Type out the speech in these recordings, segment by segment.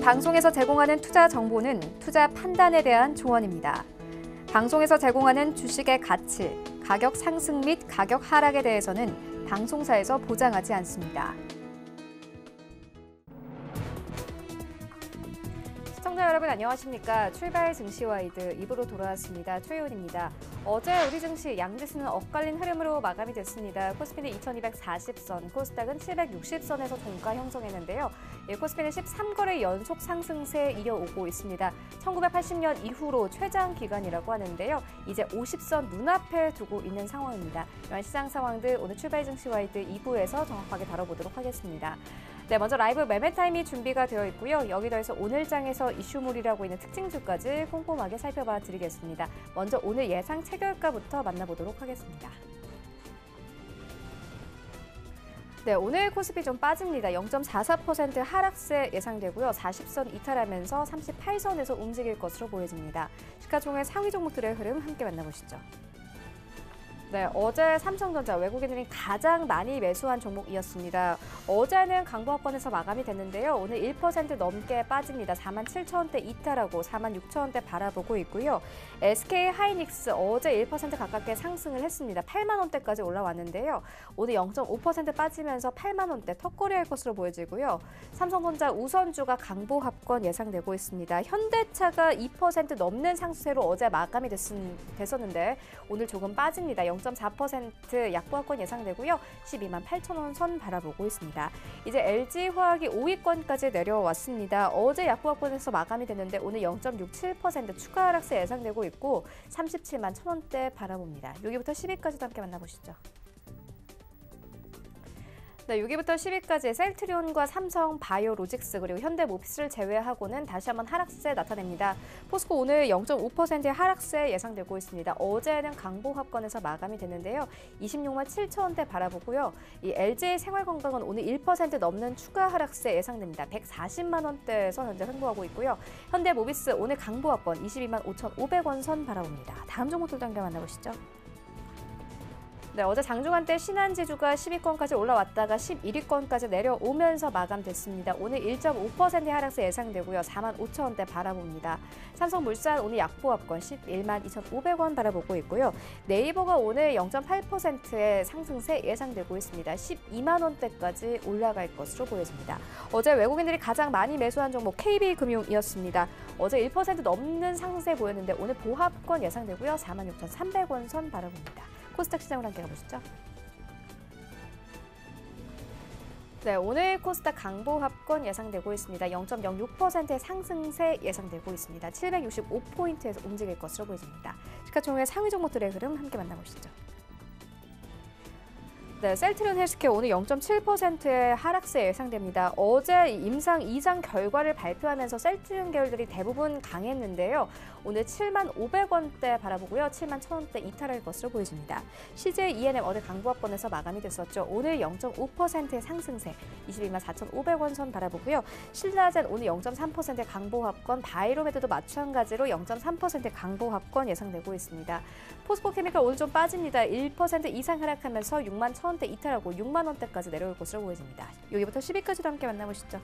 방송에서 제공하는 투자 정보는 투자 판단에 대한 조언입니다. 방송에서 제공하는 주식의 가치, 가격 상승 및 가격 하락에 대해서는 방송사에서 보장하지 않습니다. 시청자 여러분 안녕하십니까? 출발 증시와이드 2부로 돌아왔습니다. 최윤입니다. 어제 우리 증시 양지수는 엇갈린 흐름으로 마감이 됐습니다. 코스피는 2240선, 코스닥은 760선에서 종가 형성했는데요. 코스피는 13거래 연속 상승세 이어오고 있습니다. 1980년 이후로 최장 기간이라고 하는데요. 이제 50선 눈앞에 두고 있는 상황입니다. 이런 시장 상황들 오늘 출발 증시와이드 2부에서 정확하게 다뤄보도록 하겠습니다. 네, 먼저 라이브 매매 타임이 준비가 되어 있고요. 여기 더해서 오늘 장에서 이슈물이라고 있는 특징주까지 꼼꼼하게 살펴봐 드리겠습니다. 먼저 오늘 예상 체결가부터 만나보도록 하겠습니다. 네, 오늘 코스피 좀 빠집니다. 0.44% 하락세 예상되고요. 40선 이탈하면서 38선에서 움직일 것으로 보여집니다. 시가총액 상위 종목들의 흐름 함께 만나보시죠. 네, 어제 삼성전자 외국인들이 가장 많이 매수한 종목이었습니다. 어제는 강보합권에서 마감이 됐는데요. 오늘 1% 넘게 빠집니다. 47,000원대 이탈하고 46,000원대 바라보고 있고요. SK하이닉스 어제 1% 가깝게 상승을 했습니다. 8만 원대까지 올라왔는데요. 오늘 0.5% 빠지면서 8만 원대 턱걸이할 것으로 보여지고요. 삼성전자 우선주가 강보합권 예상되고 있습니다. 현대차가 2% 넘는 상승세로 어제 마감이 됐었는데 오늘 조금 빠집니다. 0.4% 약보합권 예상되고요. 12만 8천 원 선 바라보고 있습니다. 이제 LG화학이 5위권까지 내려왔습니다. 어제 약보합권에서 마감이 됐는데 오늘 0.67% 추가 하락세 예상되고 있고 37만 1천 원대 바라봅니다. 6위부터 10위까지도 함께 만나보시죠. 네, 6위부터 10위까지 셀트리온과 삼성 바이오로직스 그리고 현대모비스를 제외하고는 다시 한번 하락세 나타냅니다. 포스코 오늘 0.5%의 하락세 예상되고 있습니다. 어제는 강보합권에서 마감이 됐는데요. 26만 7천 원대 바라보고요. 이 LG 생활건강은 오늘 1% 넘는 추가 하락세 예상됩니다. 140만 원대에서 현재 횡보하고 있고요. 현대모비스 오늘 강보합권 22만 5,500원 선 바라봅니다. 다음 종목들 단계 만나보시죠. 네, 어제 장중한 때 신한지주가 10위권까지 올라왔다가 11위권까지 내려오면서 마감됐습니다. 오늘 1.5%의 하락세 예상되고요. 4만 5천 원대 바라봅니다. 삼성물산 오늘 약보합권 11만 2,500원 바라보고 있고요. 네이버가 오늘 0.8%의 상승세 예상되고 있습니다. 12만 원대까지 올라갈 것으로 보여집니다. 어제 외국인들이 가장 많이 매수한 종목 KB금융이었습니다. 어제 1% 넘는 상승세 보였는데 오늘 보합권 예상되고요. 4만 6,300원 선 바라봅니다. 코스닥 시장으로 함께 가보시죠. 네, 오늘 코스닥 강보합권 예상되고 있습니다. 0.06%의 상승세 예상되고 있습니다. 765포인트에서 움직일 것으로 보여집니다. 시가총액 상위 종목들의 흐름 함께 만나보시죠. 네, 셀트리온 헬스케어 오늘 0.7%의 하락세 예상됩니다. 어제 임상 2장 결과를 발표하면서 셀트리온 계열들이 대부분 강했는데요. 오늘 7만 500원대 바라보고요. 7만 1,000원대 이탈할 것으로 보여집니다. CJ ENM 어제 강보합권에서 마감이 됐었죠. 오늘 0.5%의 상승세 22만 4,500원 선 바라보고요. 신라젠 오늘 0.3%의 강보합권, 바이로메드도 마찬가지로 0.3%의 강보합권 예상되고 있습니다. 포스코케미칼 오늘 좀 빠집니다. 1% 이상 하락하면서 6만 1,000원대 이탈하고 6만 원대까지 내려올 것으로 보여집니다. 여기부터 10위까지도 함께 만나보시죠.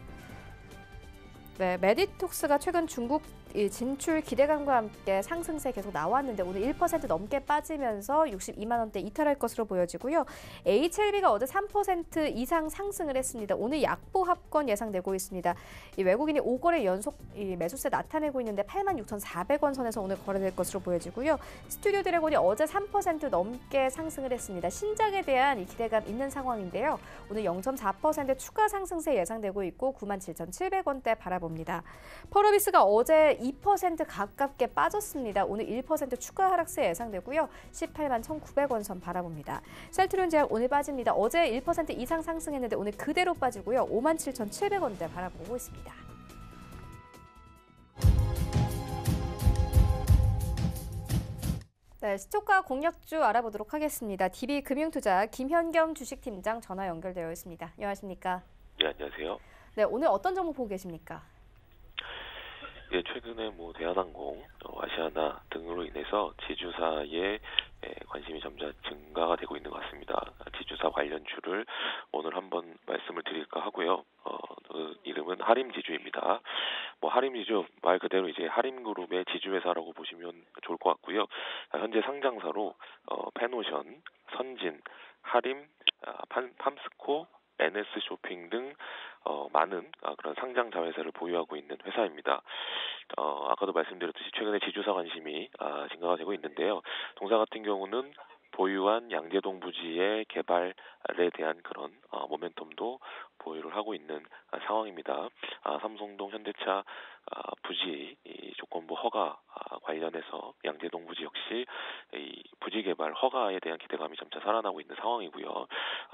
네, 메디톡스가 최근 중국 진출 기대감과 함께 상승세 계속 나왔는데 오늘 1% 넘게 빠지면서 62만 원대 이탈할 것으로 보여지고요. HLB가 어제 3% 이상 상승을 했습니다. 오늘 약보합권 예상되고 있습니다. 이 외국인이 5거래 연속 매수세 나타내고 있는데 86,400원 선에서 오늘 거래될 것으로 보여지고요. 스튜디오 드래곤이 어제 3% 넘게 상승을 했습니다. 신작에 대한 이 기대감 있는 상황인데요. 오늘 0.4% 추가 상승세 예상되고 있고 97,700원대 바라봅니다. 펄어비스가 어제 2% 가깝게 빠졌습니다. 오늘 1% 추가 하락세 예상되고요. 18만 1,900원 선 바라봅니다. 셀트리온 제약 오늘 빠집니다. 어제 1% 이상 상승했는데 오늘 그대로 빠지고요. 57,700원대 바라보고 있습니다. 네, 시초가 공략주 알아보도록 하겠습니다. DB금융투자 김현경 주식팀장 전화 연결되어 있습니다. 안녕하십니까? 네, 안녕하세요. 네, 오늘 어떤 종목 보고 계십니까? 예, 최근에 대한항공, 아시아나 등으로 인해서 지주사의 관심이 점차 증가가 되고 있는 것 같습니다. 지주사 관련주를 오늘 한번 말씀을 드릴까 하고요. 그 이름은 하림지주입니다. 하림 지주 말 그대로 이제 하림그룹의 지주회사라고 보시면 좋을 것 같고요. 현재 상장사로 페노션, 선진, 하림, 팜스코, NS 쇼핑 등 많은 그런 상장 자회사를 보유하고 있는 회사입니다. 아까도 말씀드렸듯이 최근에 지주사 관심이 증가가 되고 있는데요. 동사 같은 경우는 보유한 양재동 부지의 개발에 대한 그런 모멘텀도 보유를 하고 있는 상황입니다. 삼성동 현대차 부지 조건부 허가 관련해서 양재동 부지 역시 이 부지 개발 허가에 대한 기대감이 점차 살아나고 있는 상황이고요.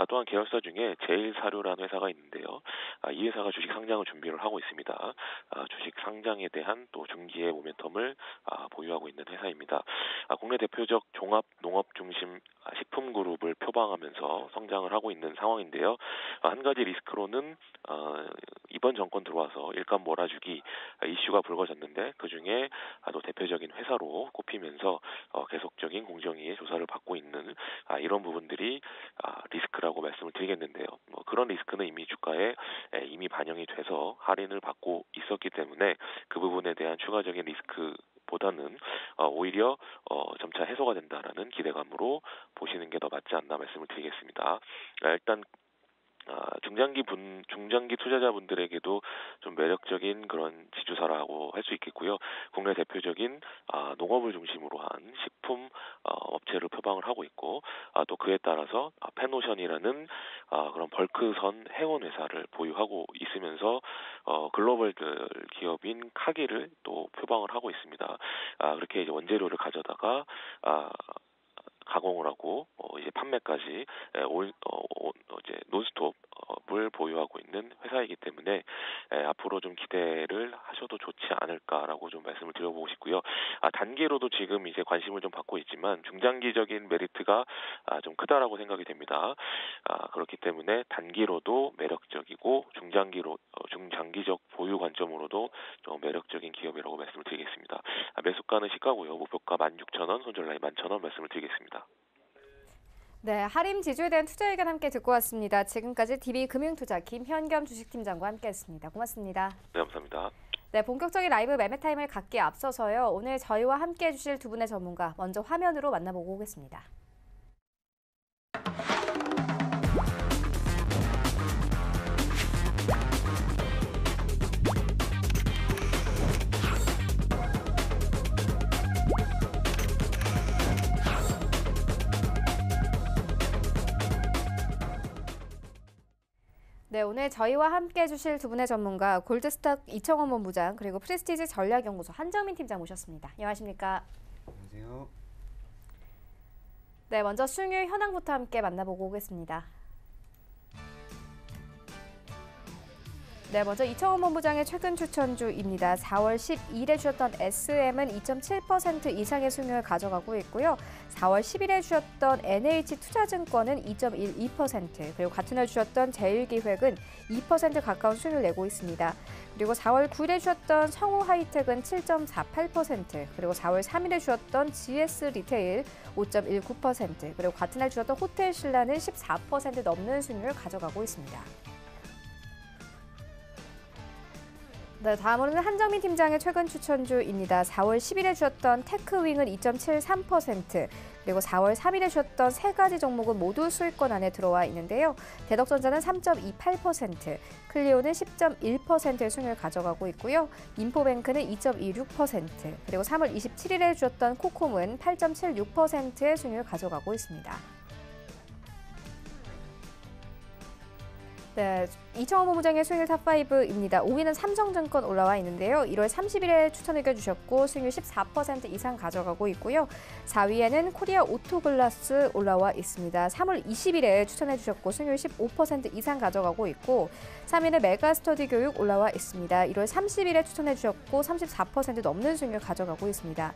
또한 계열사 중에 제일사료라는 회사가 있는데요. 이 회사가 주식 상장을 준비를 하고 있습니다. 주식 상장에 대한 또 중기의 모멘텀을 보유하고 있는 회사입니다. 국내 대표적 종합 농업 중심 식품 그룹을 표방하면서 성장을 하고 있는 상황인데요. 한 가지 리스크로는 이번 정권 들어와서 일감 몰아주기 이슈가 불거졌는데 그중에 또 대표적인 회사로 꼽히면서 계속적인 공정위의 조사를 받고 있는 이런 부분들이 리스크라고 말씀을 드리겠는데요. 그런 리스크는 이미 주가에 이미 반영이 돼서 할인을 받고 있었기 때문에 그 부분에 대한 추가적인 리스크 보다는 오히려 점차 해소가 된다라는 기대감으로 보시는 게 더 맞지 않나 말씀을 드리겠습니다. 일단 중장기 투자자분들에게도 좀 매력적인 그런 지주사라고 할 수 있겠고요. 국내 대표적인 농업을 중심으로 한 식품 업체를 표방을 하고 있고 또 그에 따라서 페노션이라는 그런 벌크선 해원 회사를 보유하고 있으면서 글로벌 기업인 카기를 또 표방을 하고 있습니다. 그렇게 이제 원재료를 가져다가 가공을 하고 이제 판매까지 이제 논스톱을 보유하고 있는 회사이기 때문에 앞으로 좀 기대를 하셔도 좋지 않을까라고 좀 말씀을 드려보고 싶고요. 단기로도 지금 이제 관심을 좀 받고 있지만 중장기적인 메리트가 좀 크다라고 생각이 됩니다. 그렇기 때문에 단기로도 매력적이고 중장기적 보유 관점으로도 좀 매력적인 기업이라고 말씀을 드리겠습니다. 매수가는 시가고요. 목표가 16,000원, 손절라인 11,000원 말씀을 드리겠습니다. 네, 하림 지주에 대한 투자 의견 함께 듣고 왔습니다. 지금까지 DB금융투자 김현겸 주식팀장과 함께했습니다. 고맙습니다. 네, 감사합니다. 네, 본격적인 라이브 매매 타임을 갖기에 앞서서요. 오늘 저희와 함께해 주실 두 분의 전문가 먼저 화면으로 만나보고 오겠습니다. 네, 오늘 저희와 함께 해주실 두 분의 전문가 골드스탁 이청원 본부장 그리고 프레스티지 전략연구소 한정민 팀장 모셨습니다. 안녕하십니까? 안녕하세요. 네, 먼저 수익률 현황부터 함께 만나보고 오겠습니다. 네, 먼저 이청원 본부장의 최근 추천주입니다. 4월 12일에 주셨던 SM은 2.7% 이상의 수익률을 가져가고 있고요. 4월 10일에 주셨던 NH투자증권은 2.12%, 그리고 같은 날 주셨던 제일기획은 2% 가까운 수익률을 내고 있습니다. 그리고 4월 9일에 주셨던 성우하이텍은 7.48%, 그리고 4월 3일에 주셨던 GS리테일 5.19%, 그리고 같은 날 주셨던 호텔신라는 14% 넘는 수익률을 가져가고 있습니다. 네, 다음으로는 한정민 팀장의 최근 추천주입니다. 4월 10일에 주셨던 테크윙은 2.73%, 그리고 4월 3일에 주셨던 세 가지 종목은 모두 수익권 안에 들어와 있는데요. 대덕전자는 3.28%, 클리오는 10.1%의 수익률을 가져가고 있고요. 인포뱅크는 2.26%, 그리고 3월 27일에 주셨던 코콤은 8.76%의 수익률을 가져가고 있습니다. 네, 이청원 본부장의 수익률 탑5입니다. 5위는 삼성증권 올라와 있는데요. 1월 30일에 추천 의견 주셨고 수익률 14% 이상 가져가고 있고요. 4위에는 코리아 오토글라스 올라와 있습니다. 3월 20일에 추천해 주셨고 수익률 15% 이상 가져가고 있고 3위는 메가스터디 교육 올라와 있습니다. 1월 30일에 추천해 주셨고 34% 넘는 수익률 가져가고 있습니다.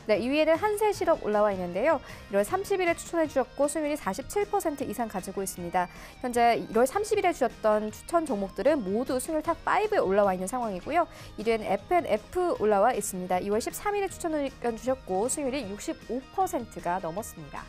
네, 2위에는 한세실업 올라와 있는데요. 1월 30일에 추천해 주셨고 수익률이 47% 이상 가지고 있습니다. 현재 1월 30일에 주셨던 추천 종목들은 모두 수익률 탑5에 올라와 있는 상황이고요. 1위에는 F&F 올라와 있습니다. 2월 13일에 추천 의견 주셨고 수익률이 65%가 넘었습니다.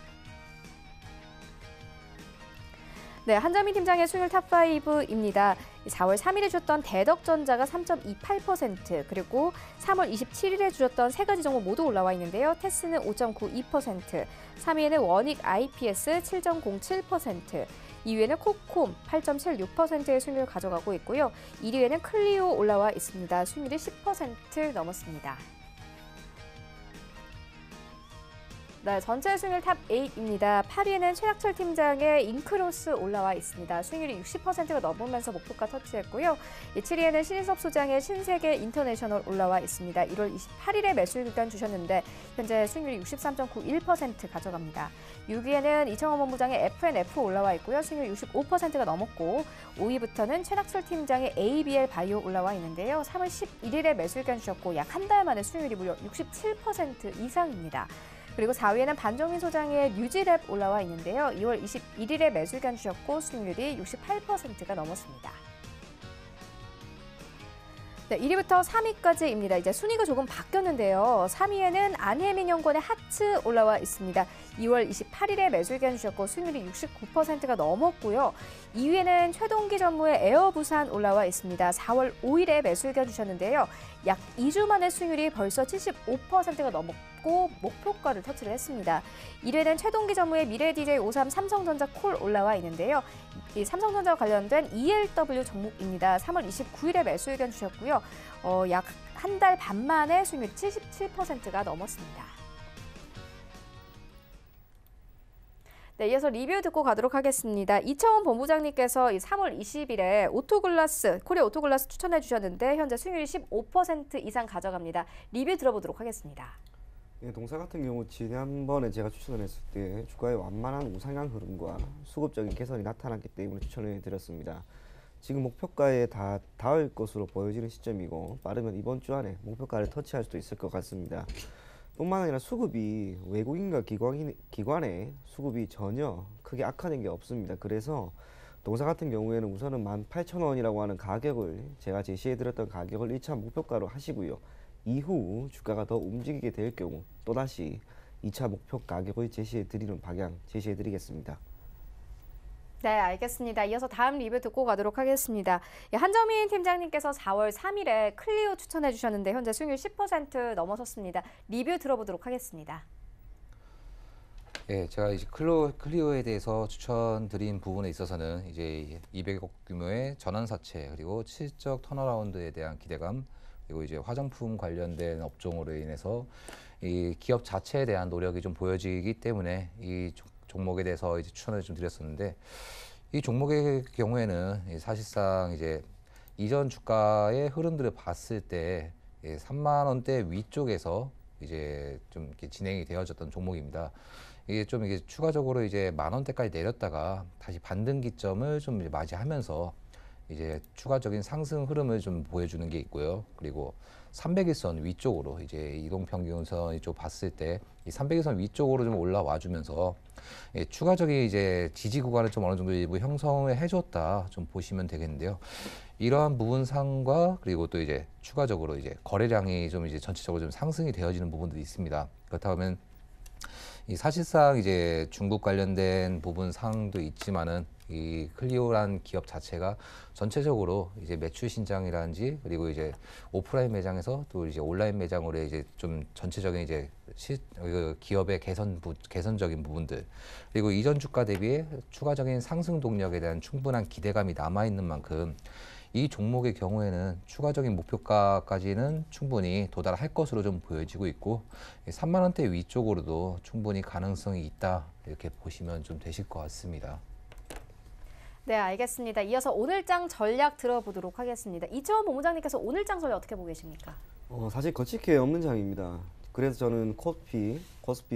네, 한정민 팀장의 수익률 탑5입니다. 4월 3일에 주셨던 대덕전자가 3.28%, 그리고 3월 27일에 주셨던 세 가지 종목 모두 올라와 있는데요. 테스는 5.92%, 3위에는 원익 IPS 7.07%, 2위에는 코콤 8.76%의 수익률을 가져가고 있고요. 1위에는 클리오 올라와 있습니다. 수익률이 10% 넘었습니다. 네, 전체 수익률 탑8입니다. 8위에는 최낙철 팀장의 잉크로스 올라와 있습니다. 수익률이 60%가 넘으면서 목표가 터치했고요. 7위에는 신인섭 소장의 신세계 인터내셔널 올라와 있습니다. 1월 28일에 매수 일단 주셨는데 현재 수익률이 63.91% 가져갑니다. 6위에는 이청원 본부장의 FNF 올라와 있고요. 수익률 65%가 넘었고 5위부터는 최낙철 팀장의 ABL 바이오 올라와 있는데요. 3월 11일에 매수 일단 주셨고 약 한 달 만에 수익률이 무려 67% 이상입니다. 그리고 4위에는 반정민 소장의 뉴지랩 올라와 있는데요. 2월 21일에 매수 의견 주셨고 수익률이 68%가 넘었습니다. 네, 1위부터 3위까지입니다. 이제 순위가 조금 바뀌었는데요. 3위에는 안혜민연구원의 하츠 올라와 있습니다. 2월 28일에 매수 의견 주셨고 수익률이 69%가 넘었고요. 2위에는 최동기 전무의 에어부산 올라와 있습니다. 4월 5일에 매수 의견 주셨는데요. 약 2주 만에 수익률이 벌써 75%가 넘었고 목표가를 터치를 했습니다. 1위는 최동기 전무의 미래 DJ 53 삼성전자 콜 올라와 있는데요. 이 삼성전자와 관련된 ELW 종목입니다. 3월 29일에 매수 의견 주셨고요. 약 한 달 반 만에 수익률 77%가 넘었습니다. 네, 이어서 리뷰 듣고 가도록 하겠습니다. 이청원 본부장님께서 3월 20일에 오토글라스, 코리아 오토글라스 추천해 주셨는데 현재 수익률이 15% 이상 가져갑니다. 리뷰 들어보도록 하겠습니다. 네, 동사 같은 경우 지난번에 제가 추천을 했을 때 주가의 완만한 우상향 흐름과 수급적인 개선이 나타났기 때문에 추천을 드렸습니다. 지금 목표가에 다 닿을 것으로 보여지는 시점이고 빠르면 이번 주 안에 목표가를 터치할 수도 있을 것 같습니다. 뿐만 아니라 수급이 외국인과 기관의 수급이 전혀 크게 악화된 게 없습니다. 그래서 동사 같은 경우에는 우선은 18,000원이라고 하는 가격을 제가 제시해드렸던 가격을 1차 목표가로 하시고요. 이후 주가가 더 움직이게 될 경우 또다시 2차 목표 가격을 제시해드리는 방향 제시해드리겠습니다. 네, 알겠습니다. 이어서 다음 리뷰 듣고 가도록 하겠습니다. 한정민 팀장님께서 4월 3일에 클리오 추천해 주셨는데 현재 수익률 10% 넘어섰습니다. 리뷰 들어보도록 하겠습니다. 예, 제가 이제 클리오에 대해서 추천드린 부분에 있어서는 이제 200억 규모의 전환사채 그리고 실적 턴어라운드에 대한 기대감 그리고 이제 화장품 관련된 업종으로 인해서 이 기업 자체에 대한 노력이 좀 보여지기 때문에 이 종목에 대해서 이제 추천을 좀 드렸었는데 이 종목의 경우에는 사실상 이제 이전 주가의 흐름들을 봤을 때 3만 원대 위쪽에서 이제 좀 이렇게 진행이 되어졌던 종목입니다. 이게 좀 이게 추가적으로 이제 만 원대까지 내렸다가 다시 반등 기점을 좀 맞이하면서 이제 추가적인 상승 흐름을 좀 보여주는 게 있고요. 그리고 300일선 위쪽으로 이제 이동평균선이 좀 봤을 때 이 300일선 위쪽으로 좀 올라와 주면서 추가적인 이제 지지 구간을 좀 어느 정도 일부 형성을 해줬다 좀 보시면 되겠는데요. 이러한 부분상과 그리고 또 이제 추가적으로 이제 거래량이 좀 이제 전체적으로 좀 상승이 되어지는 부분들이 있습니다. 그렇다면 이 사실상 이제 중국 관련된 부분 상도 있지만은 이 클리오란 기업 자체가 전체적으로 이제 매출 신장이라든지 그리고 이제 오프라인 매장에서 또 이제 온라인 매장으로 이제 좀 전체적인 이제 기업의 개선적인 부분들 그리고 이전 주가 대비에 추가적인 상승 동력에 대한 충분한 기대감이 남아 있는 만큼 이 종목의 경우에는 추가적인 목표가까지는 충분히 도달할 것으로 좀 보여지고 있고 3만 원대 위쪽으로도 충분히 가능성이 있다 이렇게 보시면 좀 되실 것 같습니다. 네, 알겠습니다. 이어서 오늘장 전략 들어보도록 하겠습니다. 이청원 본부장님께서 오늘장 전략 어떻게 보고 계십니까? 사실 거칠 게 없는 장입니다. 그래서 저는 코스피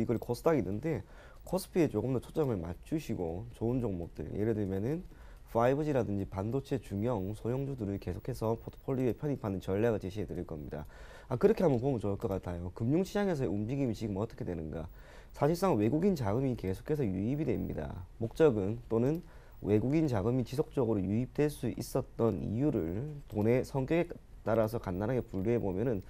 그리고 코스닥이 있는데 코스피에 조금 더 초점을 맞추시고 좋은 종목들 예를 들면은 5G라든지 반도체 중형 소형주들을 계속해서 포트폴리오에 편입하는 전략을 제시해 드릴 겁니다. 그렇게 한번 보면 좋을 것 같아요. 금융시장에서의 움직임이 지금 어떻게 되는가. 사실상 외국인 자금이 계속해서 유입이 됩니다. 목적은 또는 외국인 자금이 지속적으로 유입될 수 있었던 이유를 돈의 성격에 따라서 간단하게 분류해 보면은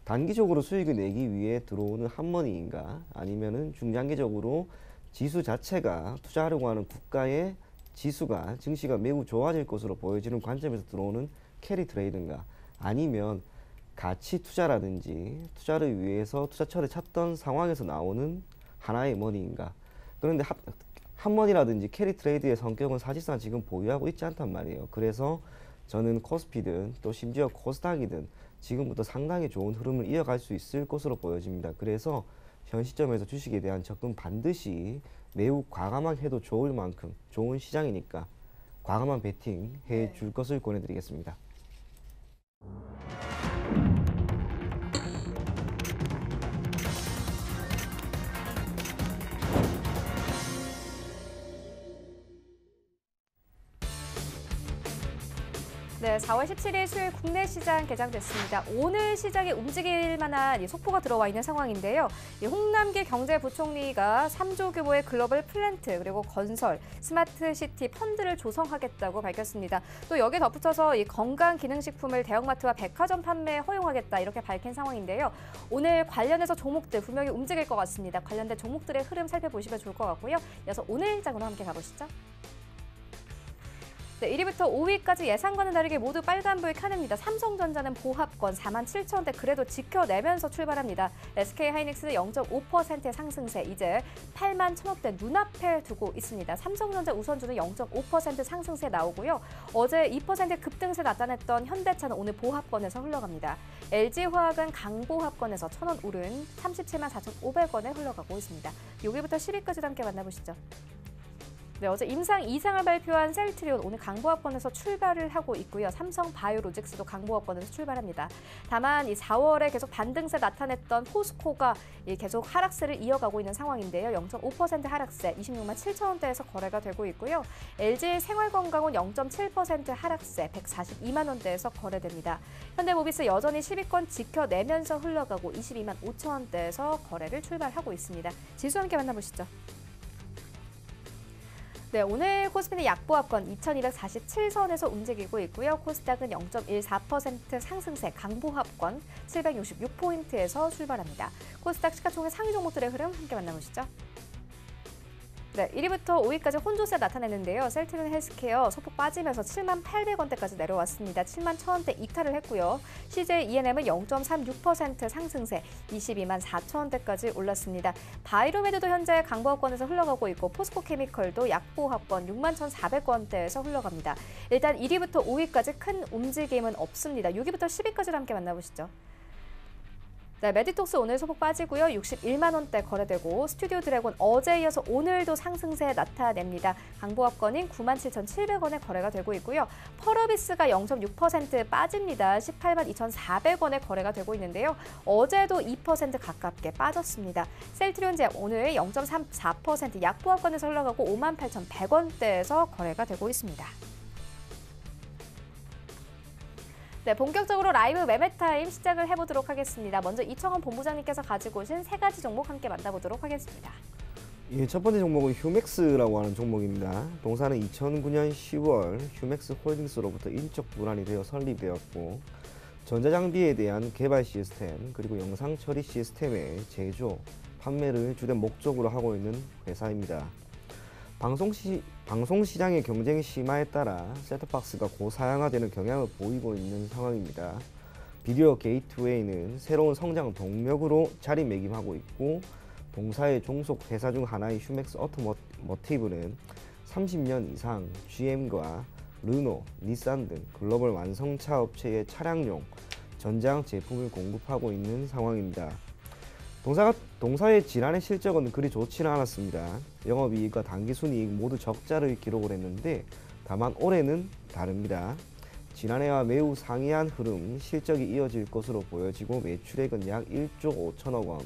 단기적으로 수익을 내기 위해 들어오는 핫머니인가 아니면은 중장기적으로 지수 자체가 투자하려고 하는 국가의 지수가 증시가 매우 좋아질 것으로 보여지는 관점에서 들어오는 캐리 트레이드인가, 아니면 가치 투자라든지 투자를 위해서 투자처를 찾던 상황에서 나오는 하나의 머니인가. 그런데 핫머니라든지 캐리 트레이드의 성격은 사실상 지금 보유하고 있지 않단 말이에요. 그래서 저는 코스피든 또 심지어 코스닥이든 지금부터 상당히 좋은 흐름을 이어갈 수 있을 것으로 보여집니다. 그래서 현 시점에서 주식에 대한 접근 반드시 매우 과감하게 해도 좋을 만큼 좋은 시장이니까 과감한 베팅 해줄 것을 권해드리겠습니다. 네, 4월 17일 수요일 국내 시장 개장됐습니다. 오늘 시장에 움직일 만한 속보가 들어와 있는 상황인데요. 홍남기 경제부총리가 3조 규모의 글로벌 플랜트 그리고 건설, 스마트시티 펀드를 조성하겠다고 밝혔습니다. 또 여기에 덧붙여서 이 건강기능식품을 대형마트와 백화점 판매에 허용하겠다 이렇게 밝힌 상황인데요. 오늘 관련해서 종목들 분명히 움직일 것 같습니다. 관련된 종목들의 흐름 살펴보시면 좋을 것 같고요. 이어서 오늘 장으로 함께 가보시죠. 네, 1위부터 5위까지 예상과는 다르게 모두 빨간불 켜냅니다. 삼성전자는 보합권 47,000원대 그래도 지켜내면서 출발합니다. SK하이닉스는 0.5%의 상승세, 이제 81,000원대 눈앞에 두고 있습니다. 삼성전자 우선주는 0.5% 상승세 나오고요. 어제 2% 급등세 나타냈던 현대차는 오늘 보합권에서 흘러갑니다. LG화학은 강보합권에서 1,000원 오른 374,500원에 흘러가고 있습니다. 6위부터 10위까지 함께 만나보시죠. 네, 어제 임상 2상을 발표한 셀트리온 오늘 강보합권에서 출발을 하고 있고요. 삼성바이오로직스도 강보합권에서 출발합니다. 다만 이 4월에 계속 반등세 나타냈던 포스코가 계속 하락세를 이어가고 있는 상황인데요. 0.5% 하락세 26만 7천원대에서 거래가 되고 있고요. LG 생활건강은 0.7% 하락세 142만 원대에서 거래됩니다. 현대모비스 여전히 10위권 지켜내면서 흘러가고 22만 5천원대에서 거래를 출발하고 있습니다. 지수 함께 만나보시죠. 네, 오늘 코스피는 약보합권 2247선에서 움직이고 있고요. 코스닥은 0.14% 상승세 강보합권 766포인트에서 출발합니다. 코스닥 시가총액 상위 종목들의 흐름 함께 만나보시죠. 네, 1위부터 5위까지 혼조세 나타냈는데요. 셀트리온 헬스케어 소폭 빠지면서 78,000원대까지 내려왔습니다. 71,000원대 이탈을 했고요. CJ ENM은 0.36% 상승세 22만 4천원대까지 올랐습니다. 바이로메드도 현재 강보합권에서 흘러가고 있고 포스코케미컬도 약보합권 61,400원대에서 흘러갑니다. 일단 1위부터 5위까지 큰 움직임은 없습니다. 6위부터 10위까지 함께 만나보시죠. 네, 메디톡스 오늘 소폭 빠지고요. 61만 원대 거래되고 스튜디오 드래곤 어제에 이어서 오늘도 상승세 나타냅니다. 강보합권인 97,700원에 거래가 되고 있고요. 펄어비스가 0.6% 빠집니다. 18만 2,400원에 거래가 되고 있는데요. 어제도 2% 가깝게 빠졌습니다. 셀트리온제약 오늘 0.34% 약보합권에서 흘러가고 58,100원대에서 거래가 되고 있습니다. 네, 본격적으로 라이브 매매타임 시작을 해보도록 하겠습니다. 먼저 이청원 본부장님께서 가지고 오신 세 가지 종목 함께 만나보도록 하겠습니다. 예, 첫 번째 종목은 휴맥스라고 하는 종목입니다. 동사는 2009년 10월 휴맥스 홀딩스로부터 인적 분할이 되어 설립되었고 전자장비에 대한 개발 시스템 그리고 영상 처리 시스템의 제조, 판매를 주된 목적으로 하고 있는 회사입니다. 방송시장의 경쟁이 심화에 따라 셋톱박스가 고사양화되는 경향을 보이고 있는 상황입니다. 비디오 게이트웨이는 새로운 성장 동력으로 자리매김하고 있고 동사의 종속 회사 중 하나인 휴맥스 오토모티브는 30년 이상 GM과 르노, 닛산 등 글로벌 완성차 업체의 차량용 전장 제품을 공급하고 있는 상황입니다. 동사의 지난해 실적은 그리 좋지는 않았습니다. 영업이익과 당기순이익 모두 적자를 기록을 했는데 다만 올해는 다릅니다. 지난해와 매우 상이한 흐름, 실적이 이어질 것으로 보여지고 매출액은 약 1조 5천억 원,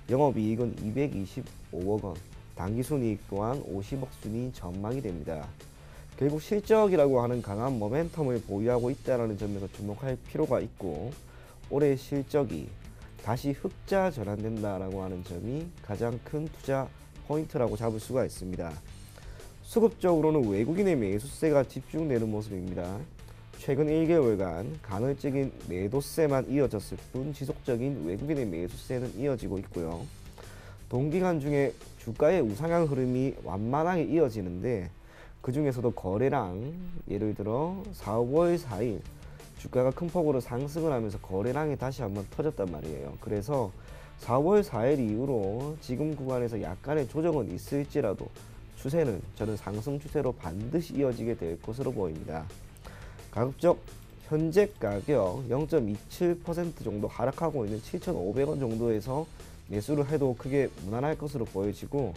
영업이익은 225억 원, 당기순이익 또한 50억 순이 전망이 됩니다. 결국 실적이라고 하는 강한 모멘텀을 보유하고 있다는 점에서 주목할 필요가 있고 올해 실적이 다시 흑자 전환된다라고 하는 점이 가장 큰 투자 포인트라고 잡을 수가 있습니다. 수급적으로는 외국인의 매수세가 집중되는 모습입니다. 최근 1개월간 간헐적인 매도세만 이어졌을 뿐 지속적인 외국인의 매수세는 이어지고 있고요. 동기간 중에 주가의 우상향 흐름이 완만하게 이어지는데 그 중에서도 거래량, 예를 들어 4, 5월 4일 주가가 큰 폭으로 상승을 하면서 거래량이 다시 한번 터졌단 말이에요. 그래서 4월 4일 이후로 지금 구간에서 약간의 조정은 있을지라도 추세는 저는 상승 추세로 반드시 이어지게 될 것으로 보입니다. 가급적 현재 가격 0.27% 정도 하락하고 있는 7,500원 정도에서 매수를 해도 크게 무난할 것으로 보여지고,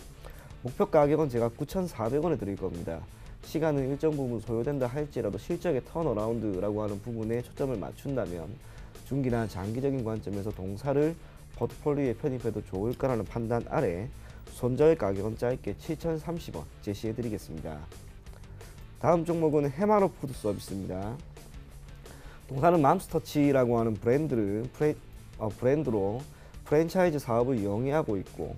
목표 가격은 제가 9,400원에 드릴 겁니다. 시간은 일정 부분 소요된다 할지라도 실적의 턴어라운드라고 하는 부분에 초점을 맞춘다면 중기나 장기적인 관점에서 동사를 포트폴리오에 편입해도 좋을 거라는 판단 아래 손절 가격은 짧게 7,030원 제시해 드리겠습니다. 다음 종목은 해마로 푸드 서비스입니다. 동사는 맘스터치라고 하는 브랜드로 프랜차이즈 사업을 영위하고 있고,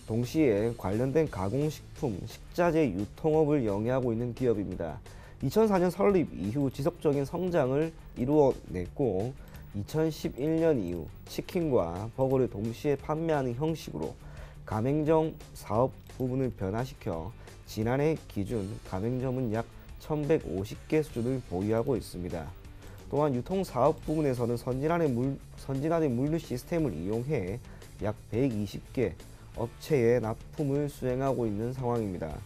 동시에 관련된 가공식품, 식자재 유통업을 영위하고 있는 기업입니다. 2004년 설립 이후 지속적인 성장을 이루어냈고, 2011년 이후 치킨과 버거를 동시에 판매하는 형식으로 가맹점 사업 부분을 변화시켜 지난해 기준 가맹점은 약 1150개 수준을 보유하고 있습니다. 또한 유통사업 부분에서는 선진화된 물류 시스템을 이용해 약 120개 업체에 납품을 수행하고 있는 상황입니다.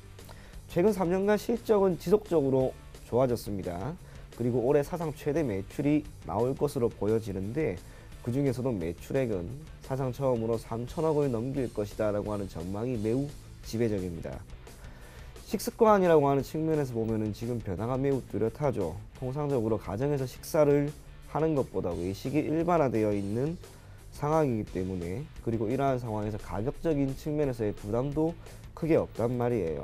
최근 3년간 실적은 지속적으로 좋아졌습니다. 그리고 올해 사상 최대 매출이 나올 것으로 보여지는데, 그 중에서도 매출액은 사상 처음으로 3천억을 넘길 것이다 라고 하는 전망이 매우 지배적입니다. 식습관이라고 하는 측면에서 보면은 지금 변화가 매우 뚜렷하죠. 통상적으로 가정에서 식사를 하는 것보다 외식이 일반화되어 있는 상황이기 때문에, 그리고 이러한 상황에서 가격적인 측면에서의 부담도 크게 없단 말이에요.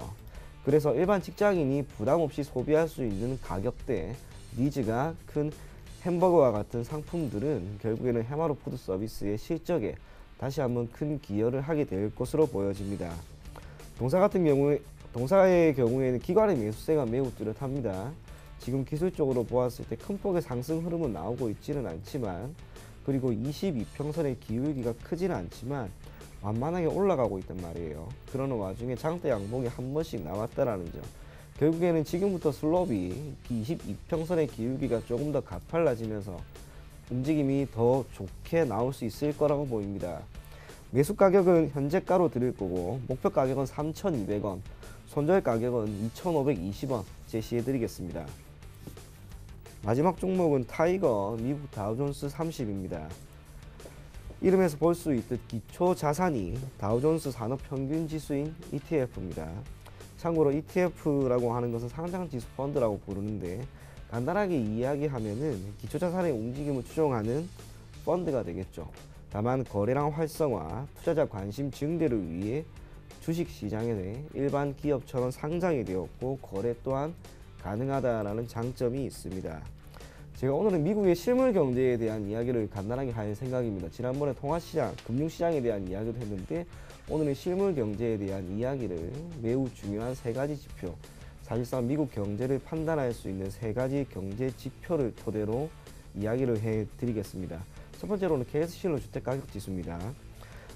그래서 일반 직장인이 부담 없이 소비할 수 있는 가격대, 니즈가 큰 햄버거와 같은 상품들은 결국에는 해마로 푸드 서비스의 실적에 다시 한번 큰 기여를 하게 될 것으로 보여집니다. 동사의 경우에는 기관의 매수세가 매우 뚜렷합니다. 지금 기술적으로 보았을 때 큰 폭의 상승 흐름은 나오고 있지는 않지만, 그리고 22평선의 기울기가 크지는 않지만 완만하게 올라가고 있단 말이에요. 그러는 와중에 장대 양봉이 한 번씩 나왔다라는 점, 결국에는 지금부터 슬롭이 22평선의 기울기가 조금 더 가팔라지면서 움직임이 더 좋게 나올 수 있을 거라고 보입니다. 매수 가격은 현재가로 드릴 거고, 목표 가격은 3,200원, 손절 가격은 2,520원 제시해 드리겠습니다. 마지막 종목은 타이거 미국 다우존스 30입니다. 이름에서 볼 수 있듯 기초 자산이 다우존스 산업평균지수인 ETF입니다. 참고로 ETF라고 하는 것은 상장지수 펀드라고 부르는데, 간단하게 이야기하면은 기초자산의 움직임을 추종하는 펀드가 되겠죠. 다만 거래량 활성화, 투자자 관심 증대를 위해 주식시장에 일반 기업처럼 상장이 되었고, 거래 또한 가능하다라는 장점이 있습니다. 제가 오늘은 미국의 실물 경제에 대한 이야기를 간단하게 할 생각입니다. 지난번에 통화시장, 금융시장에 대한 이야기도 했는데, 오늘은 실물 경제에 대한 이야기를, 매우 중요한 세 가지 지표, 사실상 미국 경제를 판단할 수 있는 세 가지 경제 지표를 토대로 이야기를 해드리겠습니다. 첫 번째로는 KS실로 주택가격지수입니다.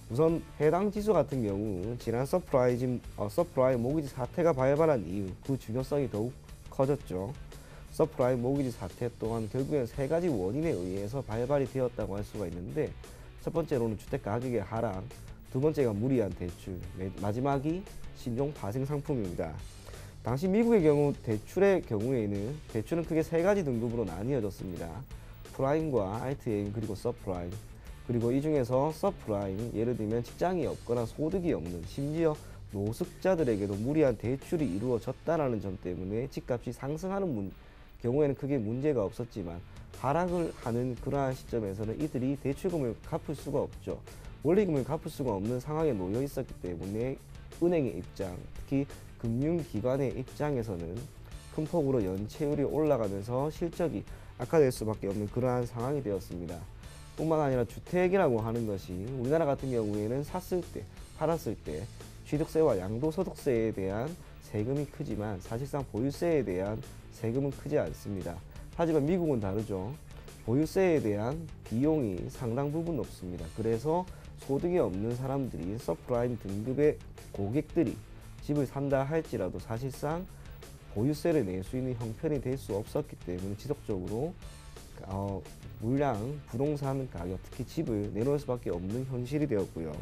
우선 해당 지수 같은 경우 지난 서프라임 모기지 사태가 발발한 이후 그 중요성이 더욱 커졌죠. 서프라임 모기지 사태 또한 결국엔 세 가지 원인에 의해서 발발이 되었다고 할 수가 있는데, 첫 번째로는 주택가격의 하락, 두 번째가 무리한 대출, 마지막이 신용 파생 상품입니다. 당시 미국의 경우 대출의 경우에는 대출은 크게 세 가지 등급으로 나뉘어졌습니다. 프라임과 알트에임, 그리고 서프라임. 그리고 이 중에서 서프라임, 예를 들면 직장이 없거나 소득이 없는, 심지어 노숙자들에게도 무리한 대출이 이루어졌다는 점 때문에 집값이 상승하는 경우에는 크게 문제가 없었지만, 하락을 하는 그러한 시점에서는 이들이 대출금을 갚을 수가 없죠. 원리금을 갚을 수가 없는 상황에 놓여 있었기 때문에 은행의 입장, 특히 금융기관의 입장에서는 큰 폭으로 연체율이 올라가면서 실적이 악화될 수밖에 없는 그러한 상황이 되었습니다. 뿐만 아니라 주택이라고 하는 것이 우리나라 같은 경우에는 샀을 때, 팔았을 때 취득세와 양도소득세에 대한 세금이 크지만 사실상 보유세에 대한 세금은 크지 않습니다. 하지만 미국은 다르죠. 보유세에 대한 비용이 상당 부분 높습니다. 그래서 소득이 없는 사람들이 서프라임 등급의 고객들이 집을 산다 할지라도 사실상 보유세를 낼 수 있는 형편이 될 수 없었기 때문에 지속적으로 물량, 부동산 가격, 특히 집을 내놓을 수밖에 없는 현실이 되었고요.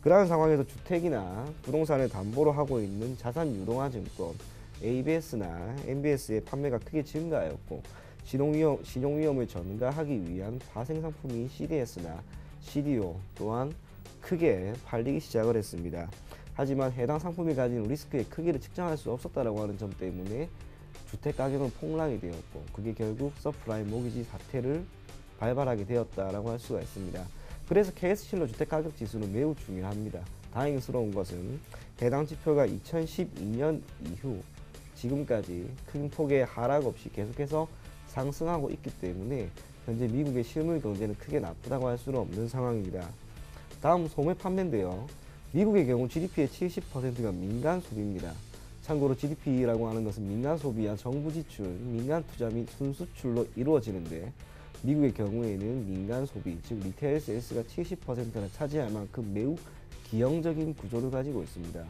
그러한 상황에서 주택이나 부동산을 담보로 하고 있는 자산 유동화 증권, ABS나 MBS의 판매가 크게 증가하였고 신용위험을 전가하기 위한 파생상품인 CDS나 CDO 또한 크게 팔리기 시작을 했습니다. 하지만 해당 상품이 가진 리스크의 크기를 측정할 수 없었다고 하는 점 때문에 주택 가격은 폭락이 되었고 그게 결국 서프라임 모기지 사태를 발발하게 되었다라고 할 수가 있습니다. 그래서 KS실로 주택 가격 지수는 매우 중요합니다. 다행스러운 것은 해당 지표가 2012년 이후 지금까지 큰 폭의 하락 없이 계속해서 상승하고 있기 때문에 현재 미국의 실물 경제는 크게 나쁘다고 할 수는 없는 상황입니다. 다음 소매 판매인데요. 미국의 경우 GDP의 70%가 민간 소비입니다. 참고로 GDP라고 하는 것은 민간 소비와 정부 지출, 민간 투자 및 순수출로 이루어지는데 미국의 경우에는 민간 소비, 즉 리테일 세일스가 70%나 차지할 만큼 매우 기형적인 구조를 가지고 있습니다.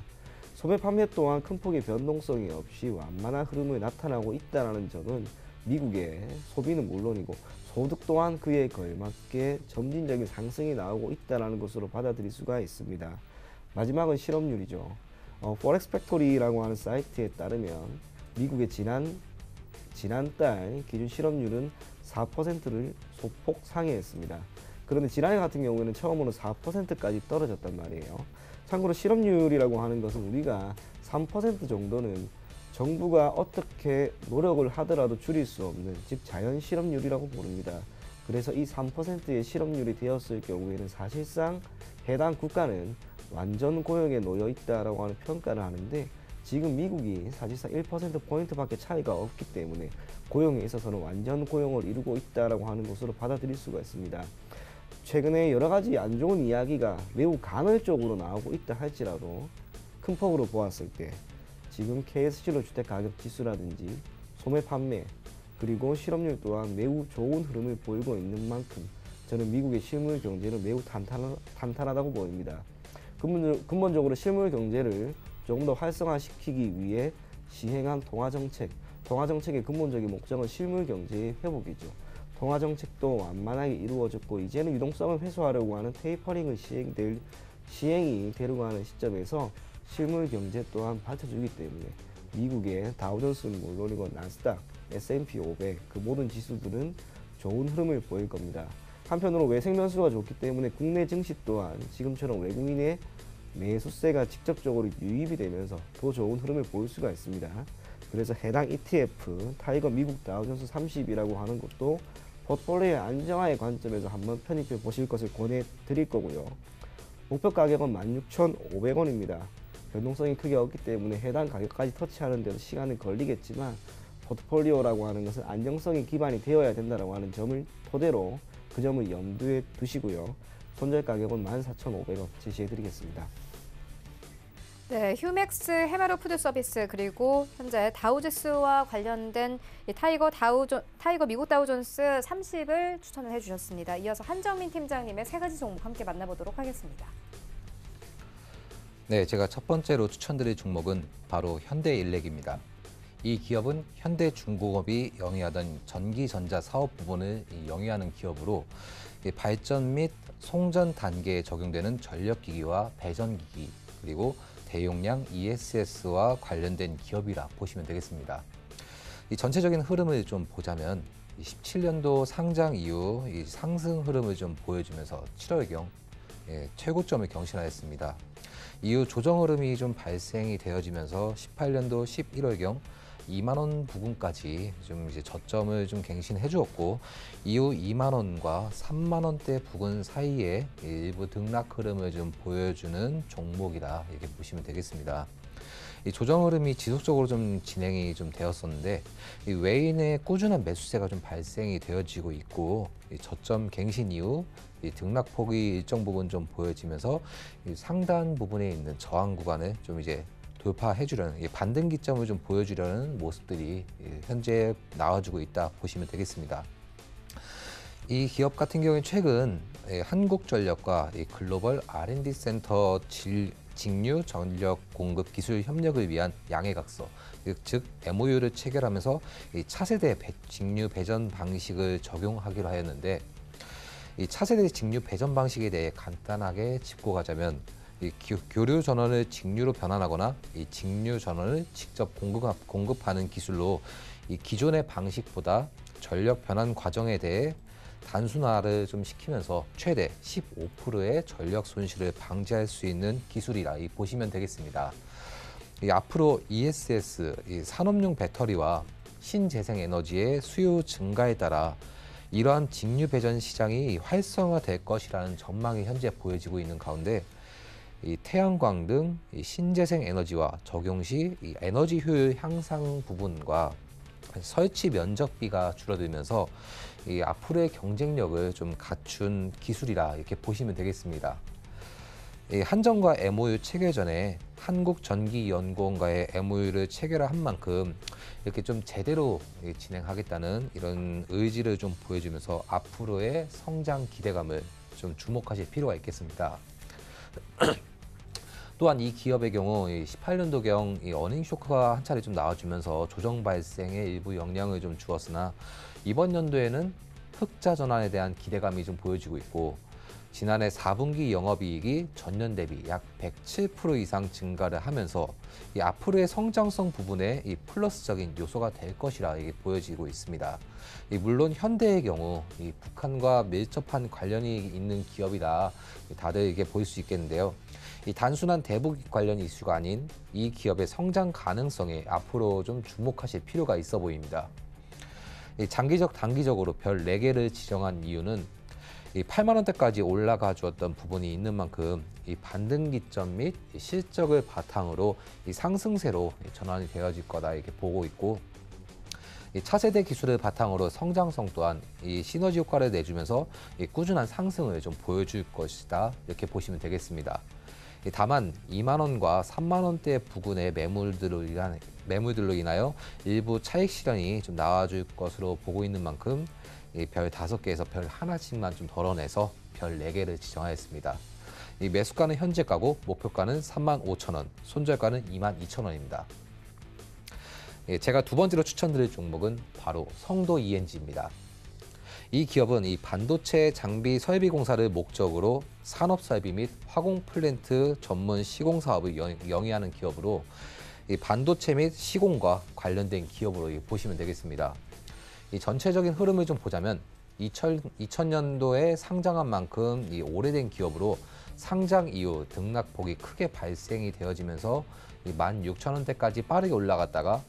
소매 판매 또한 큰 폭의 변동성이 없이 완만한 흐름을 나타나고 있다는 점은 미국의 소비는 물론이고 소득 또한 그에 걸맞게 점진적인 상승이 나오고 있다는 것으로 받아들일 수가 있습니다. 마지막은 실업률이죠. 포렉스 팩토리라고 하는 사이트에 따르면 미국의 지난달 기준 실업률은 4%를 소폭 상회했습니다. 그런데 지난해 같은 경우에는 처음으로 4%까지 떨어졌단 말이에요. 참고로 실업률이라고 하는 것은 우리가 3% 정도는 정부가 어떻게 노력을 하더라도 줄일 수 없는, 즉 자연 실업률이라고 부릅니다. 그래서 이 3%의 실업률이 되었을 경우에는 사실상 해당 국가는 완전 고용에 놓여 있다라고 하는 평가를 하는데 지금 미국이 사실상 1%포인트밖에 차이가 없기 때문에 고용에 있어서는 완전 고용을 이루고 있다라고 하는 것으로 받아들일 수가 있습니다. 최근에 여러 가지 안 좋은 이야기가 매우 간헐적으로 나오고 있다 할지라도 큰 폭으로 보았을 때 지금 KS실로 주택 가격 지수라든지 소매 판매 그리고 실업률 또한 매우 좋은 흐름을 보이고 있는 만큼 저는 미국의 실물 경제는 매우 탄탄하다고 보입니다. 근본적으로 실물 경제를 조금 더 활성화시키기 위해 시행한 통화정책의 근본적인 목적은 실물 경제의 회복이죠. 통화정책도 완만하게 이루어졌고 이제는 유동성을 회수하려고 하는 테이퍼링을 시행이 되려고 하는 시점에서 실물 경제 또한 받쳐주기 때문에 미국의 다우존스는 물론이고 나스닥, S&P 500 그 모든 지수들은 좋은 흐름을 보일 겁니다. 한편으로 외생 변수가 좋기 때문에 국내 증시 또한 지금처럼 외국인의 매수세가 직접적으로 유입이 되면서 더 좋은 흐름을 보일 수가 있습니다. 그래서 해당 ETF 타이거 미국 다우존스 30이라고 하는 것도 포트폴리오의 안정화의 관점에서 한번 편입해 보실 것을 권해 드릴 거고요. 목표 가격은 16,500원입니다. 변동성이 크게 없기 때문에 해당 가격까지 터치하는 데도 시간이 걸리겠지만 포트폴리오라고 하는 것은 안정성이 기반이 되어야 된다고 하는 점을 토대로 그 점을 염두에 두시고요. 손절 가격은 14,500원 제시해 드리겠습니다. 네, 휴맥스 해마로 푸드 서비스 그리고 현재 다우지수와 관련된 타이거 미국 다우존스 30을 추천을 해주셨습니다. 이어서 한정민 팀장님의 세 가지 종목 함께 만나보도록 하겠습니다. 네, 제가 첫 번째로 추천드릴 종목은 바로 현대일렉입니다. 이 기업은 현대중공업이 영위하던 전기전자 사업 부분을 영위하는 기업으로 발전 및 송전 단계에 적용되는 전력기기와 배전기기 그리고 대용량 ESS와 관련된 기업이라 보시면 되겠습니다. 이 전체적인 흐름을 좀 보자면 17년도 상장 이후 이 상승 흐름을 좀 보여주면서 7월경 최고점을 경신하였습니다. 이후 조정 흐름이 좀 발생이 되어지면서 18년도 11월경 2만 원 부근까지 좀 이제 저점을 좀 갱신해 주었고 이후 2만 원과 3만 원대 부근 사이에 일부 등락 흐름을 좀 보여주는 종목이다 이렇게 보시면 되겠습니다. 이 조정 흐름이 지속적으로 좀 진행이 좀 되었었는데 이 외인의 꾸준한 매수세가 좀 발생이 되어지고 있고 이 저점 갱신 이후 이 등락폭이 일정 부분 좀 보여지면서 이 상단 부분에 있는 저항 구간을 좀 이제 돌파해주려는 반등 기점을 좀 보여주려는 모습들이 현재 나와주고 있다 보시면 되겠습니다. 이 기업 같은 경우에 최근 한국전력과 글로벌 R&D 센터 직류 전력 공급 기술 협력을 위한 양해각서, 즉 MOU를 체결하면서 이 차세대 직류 배전 방식을 적용하기로 하였는데, 이 차세대 직류 배전 방식에 대해 간단하게 짚고 가자면, 이 교류 전원을 직류로 변환하거나 이 직류 전원을 직접 공급하는 기술로 이 기존의 방식보다 전력 변환 과정에 대해 단순화를 좀 시키면서 최대 15%의 전력 손실을 방지할 수 있는 기술이라 보시면 되겠습니다. 앞으로 ESS, 산업용 배터리와 신재생 에너지의 수요 증가에 따라 이러한 직류 배전 시장이 활성화될 것이라는 전망이 현재 보여지고 있는 가운데, 태양광 등 신재생 에너지와 적용 시 에너지 효율 향상 부분과 설치 면적비가 줄어들면서 앞으로의 경쟁력을 좀 갖춘 기술이라 이렇게 보시면 되겠습니다. 한전과 MOU 체결 전에 한국전기연구원과의 MOU를 체결한 만큼 이렇게 좀 제대로 진행하겠다는 이런 의지를 좀 보여주면서 앞으로의 성장 기대감을 좀 주목하실 필요가 있겠습니다. 또한 이 기업의 경우 18년도경 어닝 쇼크가 한 차례 좀 나와주면서 조정 발생에 일부 영향을 좀 주었으나, 이번 연도에는 흑자 전환에 대한 기대감이 좀 보여지고 있고, 지난해 4분기 영업이익이 전년 대비 약 107% 이상 증가를 하면서 이 앞으로의 성장성 부분에 이 플러스적인 요소가 될 것이라 이게 보여지고 있습니다. 물론 현대의 경우 이 북한과 밀접한 관련이 있는 기업이다, 다들 이게 보일 수 있겠는데요. 이 단순한 대북 관련 이슈가 아닌 이 기업의 성장 가능성에 앞으로 좀 주목하실 필요가 있어 보입니다. 장기적, 단기적으로 별 4개를 지정한 이유는 이 8만 원대까지 올라가 주었던 부분이 있는 만큼 이 반등기점 및 실적을 바탕으로 이 상승세로 전환이 되어질 거다 이렇게 보고 있고, 이 차세대 기술을 바탕으로 성장성 또한 이 시너지 효과를 내주면서 이 꾸준한 상승을 좀 보여줄 것이다 이렇게 보시면 되겠습니다. 다만 2만 원과 3만 원대 부근의 매물들로 인하여 일부 차익 실현이 좀 나와줄 것으로 보고 있는 만큼 별 5개에서 별 하나씩만 좀 덜어내서 별 4개를 지정하였습니다. 이 매수가는 현재가고 목표가는 35,000원, 손절가는 22,000원입니다. 제가 두 번째로 추천드릴 종목은 바로 성도 ENG입니다. 이 기업은 이 반도체 장비 설비 공사를 목적으로 산업 설비 및 화공 플랜트 전문 시공 사업을 영위하는 기업으로 이 반도체 및 시공과 관련된 기업으로 보시면 되겠습니다. 이 전체적인 흐름을 좀 보자면 2000년도에 상장한 만큼 이 오래된 기업으로 상장 이후 등락폭이 크게 발생이 되어지면서 16,000원대까지 빠르게 올라갔다가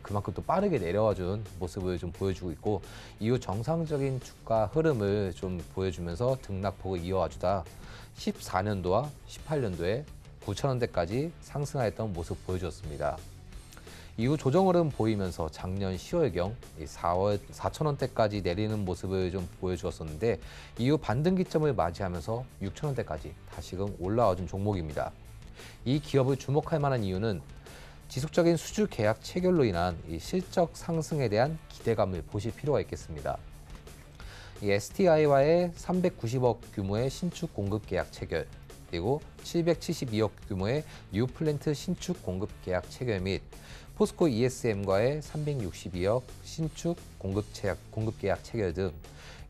그만큼 또 빠르게 내려와준 모습을 좀 보여주고 있고, 이후 정상적인 주가 흐름을 좀 보여주면서 등락폭을 이어와주다 14년도와 18년도에 9,000원대까지 상승하였던 모습 보여주었습니다. 이후 조정 흐름 보이면서 작년 10월경 4,000원대까지 내리는 모습을 좀 보여주었었는데, 이후 반등기점을 맞이하면서 6,000원대까지 다시금 올라와준 종목입니다. 이 기업을 주목할 만한 이유는 지속적인 수주 계약 체결로 인한 이 실적 상승에 대한 기대감을 보실 필요가 있겠습니다. 이 STI와의 390억 규모의 신축 공급 계약 체결, 그리고 772억 규모의 뉴 플랜트 신축 공급 계약 체결 및 포스코 ESM과의 362억 신축 공급 계약 체결 등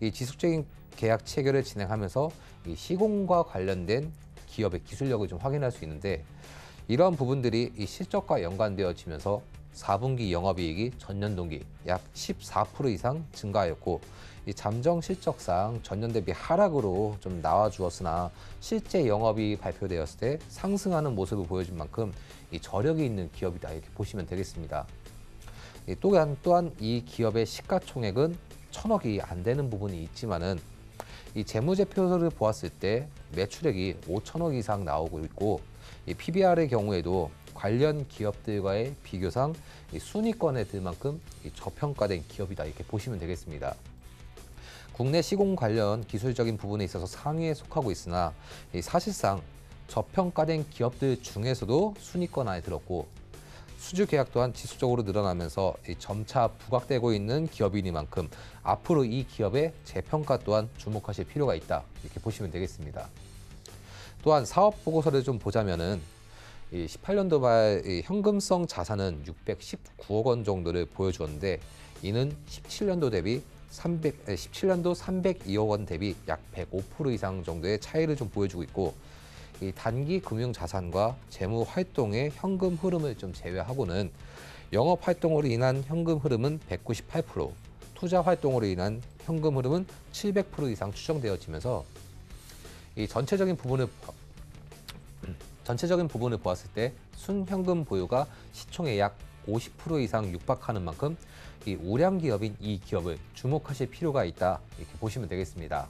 이 지속적인 계약 체결을 진행하면서 이 시공과 관련된 기업의 기술력을 좀 확인할 수 있는데, 이러한 부분들이 이 실적과 연관되어지면서 4분기 영업이익이 전년 동기 약 14% 이상 증가하였고, 이 잠정 실적상 전년 대비 하락으로 좀 나와주었으나 실제 영업이 발표되었을 때 상승하는 모습을 보여준 만큼 이 저력이 있는 기업이다 이렇게 보시면 되겠습니다. 또한 이 기업의 시가총액은 1,000억이 안 되는 부분이 있지만은 이 재무제표를 보았을 때 매출액이 5,000억 이상 나오고 있고, 이 PBR의 경우에도 관련 기업들과의 비교상 이 순위권에 들 만큼 저평가된 기업이다 이렇게 보시면 되겠습니다. 국내 시공 관련 기술적인 부분에 있어서 상위에 속하고 있으나 사실상 저평가된 기업들 중에서도 순위권 안에 들었고, 수주 계약 또한 지속적으로 늘어나면서 점차 부각되고 있는 기업이니만큼 앞으로 이 기업의 재평가 또한 주목하실 필요가 있다 이렇게 보시면 되겠습니다. 또한 사업 보고서를 좀 보자면은 이 18년도 말 현금성 자산은 619억 원 정도를 보여주었는데 이는 17년도 302억 원 대비 약 105% 이상 정도의 차이를 좀 보여주고 있고 이 단기 금융 자산과 재무 활동의 현금 흐름을 좀 제외하고는 영업 활동으로 인한 현금 흐름은 198%, 투자 활동으로 인한 현금 흐름은 700% 이상 추정되어지면서 이 전체적인 부분을 보았을 때 순현금 보유가 시총의 약 50% 이상 육박하는 만큼 이 우량 기업인 이 기업을 주목하실 필요가 있다 이렇게 보시면 되겠습니다.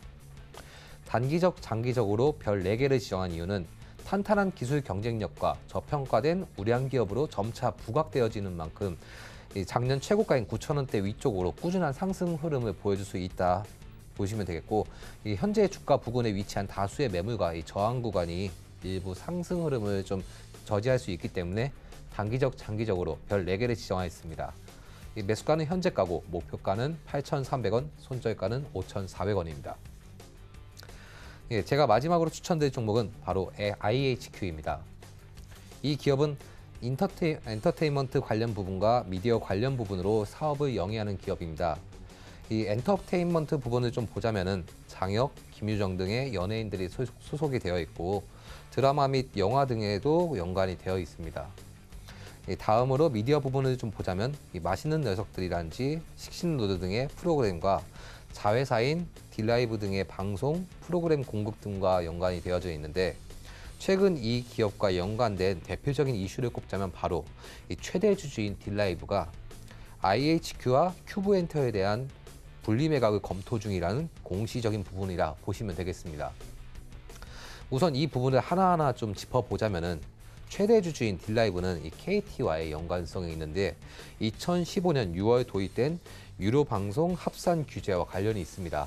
단기적, 장기적으로 별 4개를 지정한 이유는 탄탄한 기술 경쟁력과 저평가된 우량 기업으로 점차 부각되어지는 만큼 작년 최고가인 9,000원대 위쪽으로 꾸준한 상승 흐름을 보여줄 수 있다 보시면 되겠고 현재 주가 부근에 위치한 다수의 매물과 이 저항 구간이 일부 상승 흐름을 좀 저지할 수 있기 때문에 단기적, 장기적으로 별 4개를 지정하였습니다. 매수가는 현재가고 목표가는 8,300원, 손절가는 5,400원입니다. 제가 마지막으로 추천드릴 종목은 바로 IHQ입니다. 이 기업은 엔터테인먼트 관련 부분과 미디어 관련 부분으로 사업을 영위하는 기업입니다. 이 엔터테인먼트 부분을 좀 보자면은 장혁, 김유정 등의 연예인들이 소속이 되어 있고 드라마 및 영화 등에도 연관이 되어 있습니다. 다음으로 미디어 부분을 좀 보자면 맛있는 녀석들이란지 식신로드 등의 프로그램과 자회사인 딜라이브 등의 방송, 프로그램 공급 등과 연관이 되어져 있는데 최근 이 기업과 연관된 대표적인 이슈를 꼽자면 바로 이 최대 주주인 딜라이브가 IHQ와 큐브엔터에 대한 분리 매각을 검토 중이라는 공시적인 부분이라 보시면 되겠습니다. 우선 이 부분을 하나하나 좀 짚어보자면은 최대 주주인 딜라이브는 이 KT와의 연관성이 있는데 2015년 6월 도입된 유료 방송 합산 규제와 관련이 있습니다.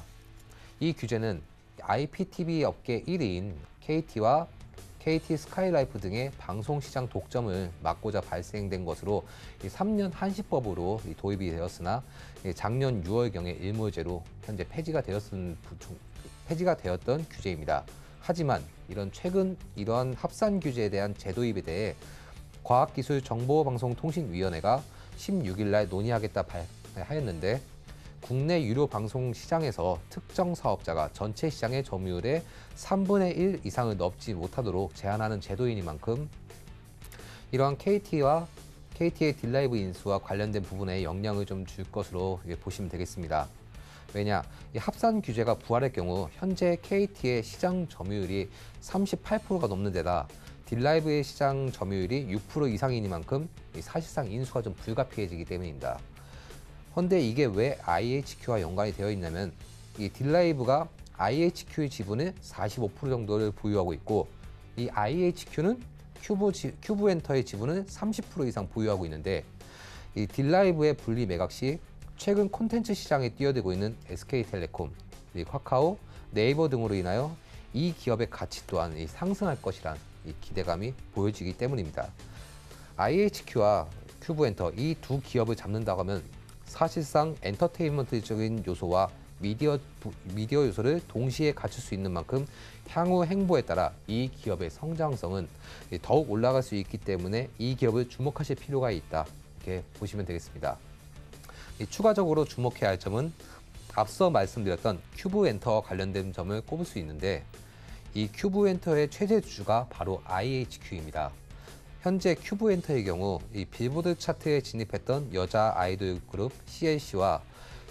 이 규제는 IPTV 업계 1위인 KT와 KT 스카이라이프 등의 방송 시장 독점을 막고자 발생된 것으로 3년 한시법으로 도입이 되었으나 작년 6월경에 일몰제로 현재 폐지가 되었던 규제입니다. 하지만 최근 이러한 합산 규제에 대한 재도입에 대해 과학기술정보방송통신위원회가 16일 날 논의하겠다 하였는데 국내 유료 방송 시장에서 특정 사업자가 전체 시장의 점유율의 3분의 1 이상을 넘지 못하도록 제한하는 제도이니만큼 이러한 KT의 딜라이브 인수와 관련된 부분에 영향을 좀 줄 것으로 보시면 되겠습니다. 왜냐, 이 합산 규제가 부활할 경우 현재 KT의 시장 점유율이 38%가 넘는 데다 딜라이브의 시장 점유율이 6% 이상이니만큼 사실상 인수가 좀 불가피해지기 때문입니다. 그런데 이게 왜 IHQ와 연관이 되어 있냐면 이 딜라이브가 IHQ의 지분을 45% 정도를 보유하고 있고 이 IHQ는 큐브엔터의 지분을 30% 이상 보유하고 있는데 이 딜라이브의 분리 매각 시 최근 콘텐츠 시장에 뛰어들고 있는 SK텔레콤, 카카오, 네이버 등으로 인하여 이 기업의 가치 또한 상승할 것이란 기대감이 보여지기 때문입니다. IHQ와 큐브엔터 이 두 기업을 잡는다고 하면 사실상 엔터테인먼트적인 요소와 미디어 요소를 동시에 갖출 수 있는 만큼 향후 행보에 따라 이 기업의 성장성은 더욱 올라갈 수 있기 때문에 이 기업을 주목하실 필요가 있다. 이렇게 보시면 되겠습니다. 추가적으로 주목해야 할 점은 앞서 말씀드렸던 큐브엔터와 관련된 점을 꼽을 수 있는데 이 큐브엔터의 최대 주주가 바로 IHQ입니다. 현재 큐브엔터의 경우 이 빌보드 차트에 진입했던 여자 아이돌 그룹 CLC와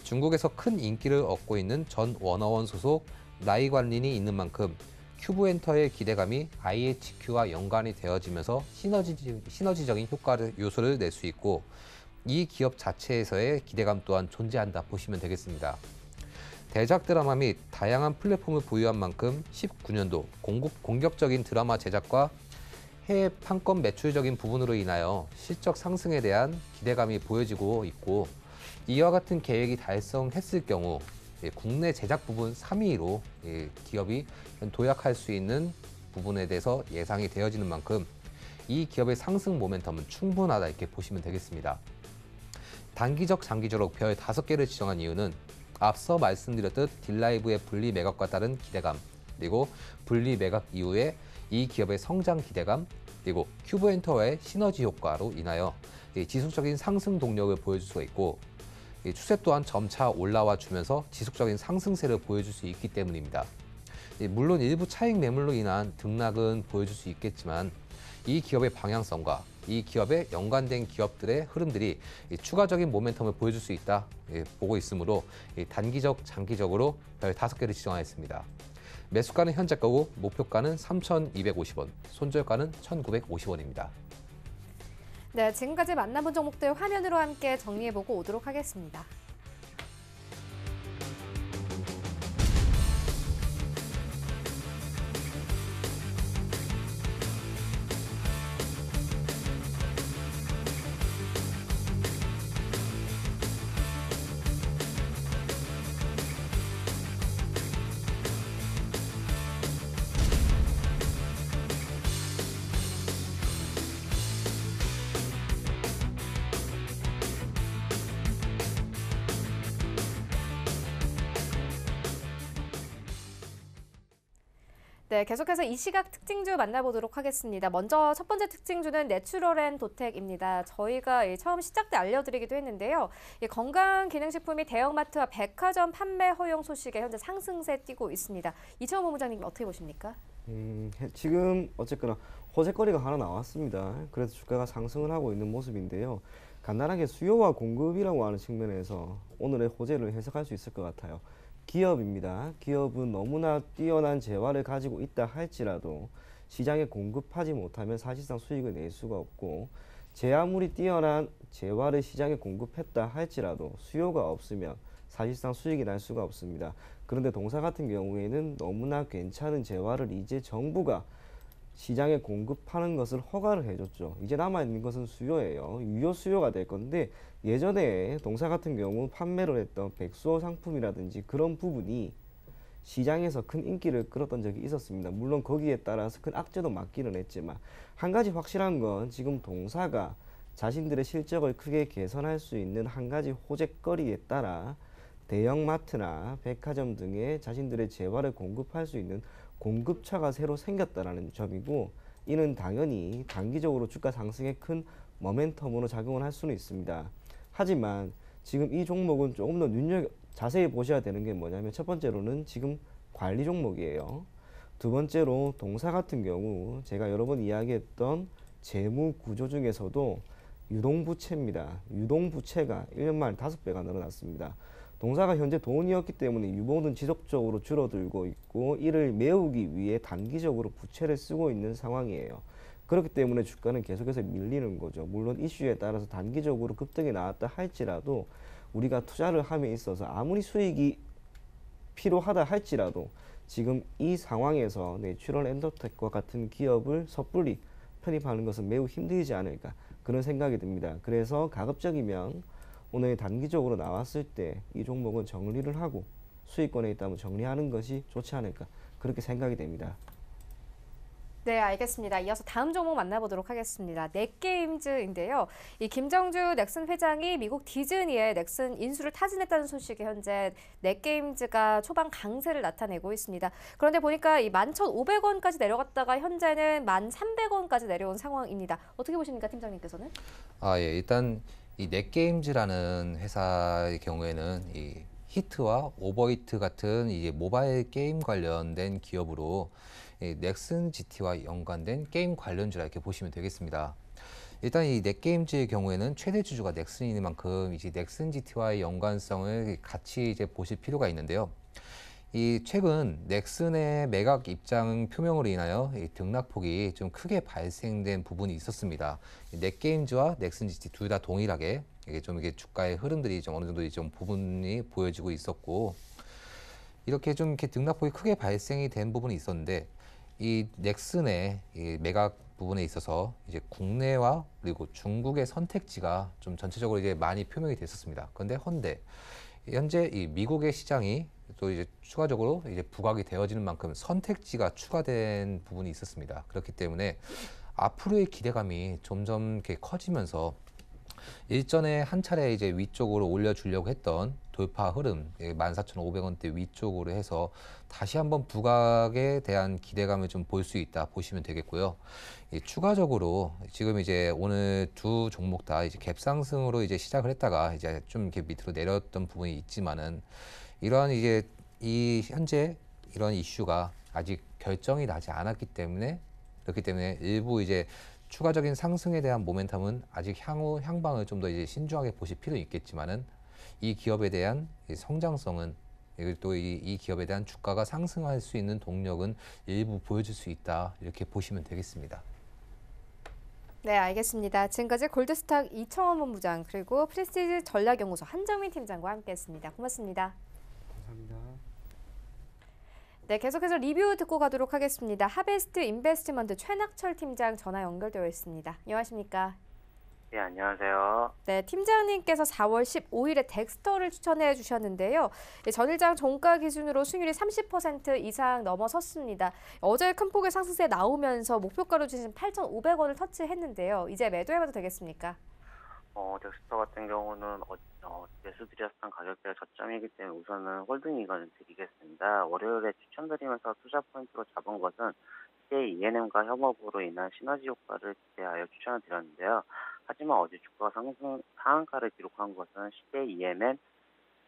중국에서 큰 인기를 얻고 있는 전 워너원 소속 나이관린이 있는 만큼 큐브엔터의 기대감이 IHQ와 연관이 되어지면서 시너지적인 요소를 낼 수 있고 이 기업 자체에서의 기대감 또한 존재한다 보시면 되겠습니다. 대작 드라마 및 다양한 플랫폼을 보유한 만큼 19년도 공격적인 드라마 제작과 해외 판권 매출적인 부분으로 인하여 실적 상승에 대한 기대감이 보여지고 있고 이와 같은 계획이 달성했을 경우 국내 제작 부분 3위로 기업이 도약할 수 있는 부분에 대해서 예상이 되어지는 만큼 이 기업의 상승 모멘텀은 충분하다 이렇게 보시면 되겠습니다. 단기적, 장기적으로 별 5개를 지정한 이유는 앞서 말씀드렸듯 딜라이브의 분리 매각과 따른 기대감, 그리고 분리 매각 이후에 이 기업의 성장 기대감, 그리고 큐브엔터와의 시너지 효과로 인하여 지속적인 상승 동력을 보여줄 수가 있고 추세 또한 점차 올라와 주면서 지속적인 상승세를 보여줄 수 있기 때문입니다. 물론 일부 차익 매물로 인한 등락은 보여줄 수 있겠지만 이 기업의 방향성과 이 기업에 연관된 기업들의 흐름들이 추가적인 모멘텀을 보여줄 수 있다 보고 있으므로 단기적, 장기적으로 별 5개를 지정하였습니다. 매수가는 현재가고 목표가는 3,250원, 손절가는 1,950원입니다. 네, 지금까지 만나본 종목들 화면으로 함께 정리해보고 오도록 하겠습니다. 네, 계속해서 이 시각 특징주 만나보도록 하겠습니다. 먼저 첫 번째 특징주는 내추럴앤도텍입니다. 저희가 처음 시작 때 알려드리기도 했는데요. 건강기능식품이 대형마트와 백화점 판매 허용 소식에 현재 상승세 띄고 있습니다. 이채원 본부장님 어떻게 보십니까? 지금 어쨌거나 호재거리가 하나 나왔습니다. 그래서 주가가 상승을 하고 있는 모습인데요. 간단하게 수요와 공급이라고 하는 측면에서 오늘의 호재를 해석할 수 있을 것 같아요. 기업입니다. 기업은 너무나 뛰어난 재화를 가지고 있다 할지라도 시장에 공급하지 못하면 사실상 수익을 낼 수가 없고, 제 아무리 뛰어난 재화를 시장에 공급했다 할지라도 수요가 없으면 사실상 수익이 날 수가 없습니다. 그런데 동사 같은 경우에는 너무나 괜찮은 재화를 이제 정부가 시장에 공급하는 것을 허가를 해줬죠. 이제 남아있는 것은 수요예요. 유효 수요가 될 건데, 예전에 동사 같은 경우 판매를 했던 백수호 상품이라든지 그런 부분이 시장에서 큰 인기를 끌었던 적이 있었습니다. 물론 거기에 따라서 큰 악재도 맞기는 했지만, 한 가지 확실한 건 지금 동사가 자신들의 실적을 크게 개선할 수 있는 한 가지 호재거리에 따라 대형마트나 백화점 등에 자신들의 재화를 공급할 수 있는 공급처가 새로 생겼다는 점이고, 이는 당연히 단기적으로 주가 상승에 큰 모멘텀으로 작용을 할 수는 있습니다. 하지만 지금 이 종목은 조금 더 자세히 보셔야 되는 게 뭐냐면, 첫 번째로는 지금 관리 종목이에요. 두 번째로 동사 같은 경우 제가 여러 번 이야기했던 재무 구조 중에서도 유동부채입니다. 유동부채가 1년 만에 5배가 늘어났습니다. 동사가 현재 돈이었기 때문에 유보는 지속적으로 줄어들고 있고, 이를 메우기 위해 단기적으로 부채를 쓰고 있는 상황이에요. 그렇기 때문에 주가는 계속해서 밀리는 거죠. 물론 이슈에 따라서 단기적으로 급등이 나왔다 할지라도 우리가 투자를 함에 있어서 아무리 수익이 필요하다 할지라도 지금 이 상황에서 내추럴앤도텍과 같은 기업을 섣불리 편입하는 것은 매우 힘들지 않을까, 그런 생각이 듭니다. 그래서 가급적이면 오늘 단기적으로 나왔을 때 이 종목은 정리를 하고 수익권에 있다면 정리하는 것이 좋지 않을까, 그렇게 생각이 됩니다. 네, 알겠습니다. 이어서 다음 종목 만나보도록 하겠습니다. 넷게임즈인데요. 이 김정주 넥슨 회장이 미국 디즈니의 넥슨 인수를 타진했다는 소식이 현재 넷게임즈가 초반 강세를 나타내고 있습니다. 그런데 보니까 이 11,500원까지 내려갔다가 현재는 1,300원까지 내려온 상황입니다. 어떻게 보십니까, 팀장님께서는? 예, 일단 이 넷게임즈라는 회사의 경우에는 이 히트와 오버히트 같은 이제 모바일 게임 관련된 기업으로 넥슨 GT와 연관된 게임 관련주라 이렇게 보시면 되겠습니다. 일단 이 넷게임즈의 경우에는 최대 주주가 넥슨인 만큼 이제 넥슨 GT와의 연관성을 같이 이제 보실 필요가 있는데요. 이 최근 넥슨의 매각 입장 표명으로 인하여 이 등락폭이 좀 크게 발생된 부분이 있었습니다. 넷게임즈와 넥슨 GT 둘 다 동일하게 이게 주가의 흐름들이 좀 어느 정도 좀 부분이 보여지고 있었고, 이렇게 좀 이렇게 등락폭이 크게 발생이 된 부분이 있었는데, 이 넥슨의 이 매각 부분에 있어서 이제 국내와 그리고 중국의 선택지가 좀 전체적으로 이제 많이 표명이 됐었습니다. 그런데 현재 이 미국의 시장이 또 이제 추가적으로 이제 부각이 되어지는 만큼 선택지가 추가된 부분이 있었습니다. 그렇기 때문에 앞으로의 기대감이 점점 이렇게 커지면서 일전에 한 차례 이제 위쪽으로 올려주려고 했던 돌파 흐름, 14,500원대 위쪽으로 해서 다시 한번 부각에 대한 기대감을 좀 볼 수 있다 보시면 되겠고요. 추가적으로 지금 이제 오늘 두 종목 다 이제 갭 상승으로 이제 시작을 했다가 이제 좀 이렇게 밑으로 내렸던 부분이 있지만은 이러한 이제 이 현재 이런 이슈가 아직 결정이 나지 않았기 때문에 그렇기 때문에 일부 이제 추가적인 상승에 대한 모멘텀은 아직 향후 향방을 좀 더 이제 신중하게 보실 필요는 있겠지만은 이 기업에 대한 이 성장성은 그리고 또 이 기업에 대한 주가가 상승할 수 있는 동력은 일부 보여줄 수 있다 이렇게 보시면 되겠습니다. 네, 알겠습니다. 지금까지 골드스탁 이청원 본부장 그리고 프레스티지 전략연구소 한정민 팀장과 함께했습니다. 고맙습니다. 감사합니다. 네, 계속해서 리뷰 듣고 가도록 하겠습니다. 하베스트 인베스트먼트 최낙철 팀장 전화 연결되어 있습니다. 안녕하십니까? 네, 안녕하세요. 네, 팀장님께서 4월 15일에 덱스터를 추천해 주셨는데요. 전일장 종가 기준으로 수익률이 30% 이상 넘어섰습니다. 어제 큰 폭의 상승세 나오면서 목표가로 주신 8,500원을 터치했는데요. 이제 매도해봐도 되겠습니까? 덱스터 같은 경우는 매수드렸던 가격대가 저점이기 때문에 우선은 홀딩 이건을 드리겠습니다. 월요일에 추천드리면서 투자 포인트로 잡은 것은 시대 ENM과 협업으로 인한 시너지 효과를 기대하여 추천을 드렸는데요. 하지만 어제 주가 상한가를 기록한 것은 시대 ENM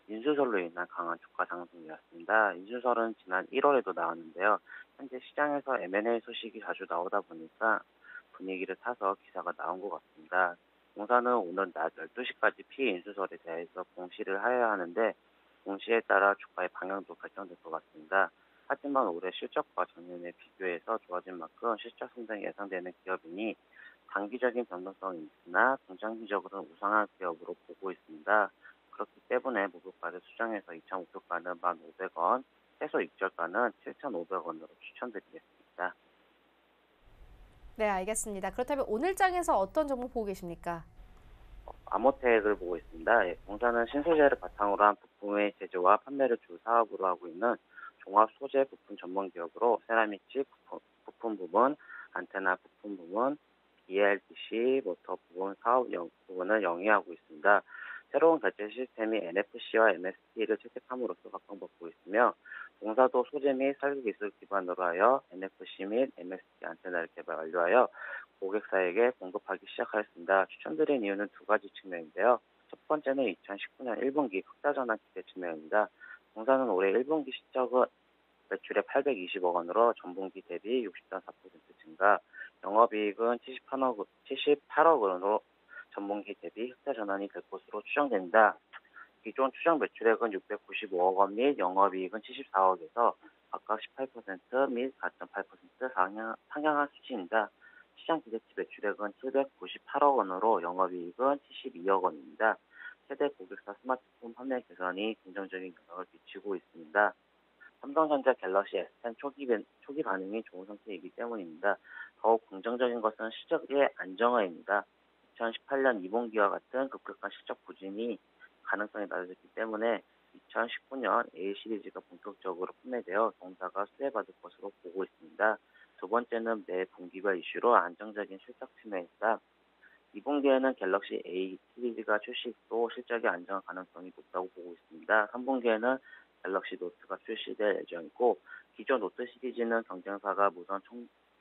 인수설로 인한 강한 주가 상승이었습니다. 인수설은 지난 1월에도 나왔는데요. 현재 시장에서 M&A 소식이 자주 나오다 보니까 분위기를 타서 기사가 나온 것 같습니다. 공사는 오늘 낮 12시까지 피인수설에 대해서 공시를 하여야 하는데 공시에 따라 주가의 방향도 결정될 것 같습니다. 하지만 올해 실적과 작년에 비교해서 좋아진 만큼 실적 성장이 예상되는 기업이니 단기적인 변동성이 있으나 중장기적으로는 우상한 기업으로 보고 있습니다. 그렇기 때문에 목표가를 수정해서 2차 목표가는 1,500원, 최소 익절가는 7,500원으로 추천드리겠습니다. 네, 알겠습니다. 그렇다면 오늘 장에서 어떤 종목 보고 계십니까? 아모텍을 보고 있습니다. 공사는 신소재를 바탕으로 한 부품의 제조와 판매를 주 사업으로 하고 있는 종합 소재 부품 전문 기업으로 세라믹 칩 부품 부분, 안테나 부품 부분, BLDC 모터 부분 사업 부분을 영위하고 있습니다. 새로운 결제 시스템이 NFC와 MST를 채택함으로써 각광받고 있으며 공사도 소재 및 설계 기술 기반으로 하여 NFC 및 MST 안테나를 개발 완료하여 고객사에게 공급하기 시작하였습니다. 추천드린 이유는 두 가지 측면인데요. 첫 번째는 2019년 1분기 흑자 전환 기대 측면입니다. 공사는 올해 1분기 실적은 매출액 820억 원으로 전분기 대비 60.4% 증가, 영업이익은 78억 원으로 전분기 대비 흑자 전환이 될 것으로 추정됩니다. 기존 추정 매출액은 695억 원 및 영업이익은 74억에서 각각 18% 및 4.8% 상향한 수치입니다. 시장 기대치 매출액은 798억 원으로 영업이익은 72억 원입니다. 세대 고객사 스마트폰 판매 개선이 긍정적인 영향을 미치고 있습니다. 삼성전자 갤럭시 S10 초기 반응이 좋은 상태이기 때문입니다. 더욱 긍정적인 것은 실적의 안정화입니다. 2018년 2분기와 같은 급격한 실적 부진이 가능성이 낮아졌기 때문에 2019년 A 시리즈가 본격적으로 판매되어 동사가 수혜받을 것으로 보고 있습니다. 두 번째는 매 분기별 이슈로 안정적인 실적 측면입니다. 2분기에는 갤럭시 A 시리즈가 출시도 실적이 안정할 가능성이 높다고 보고 있습니다. 3분기에는 갤럭시 노트가 출시될 예정이고 기존 노트 시리즈는 경쟁사가 무선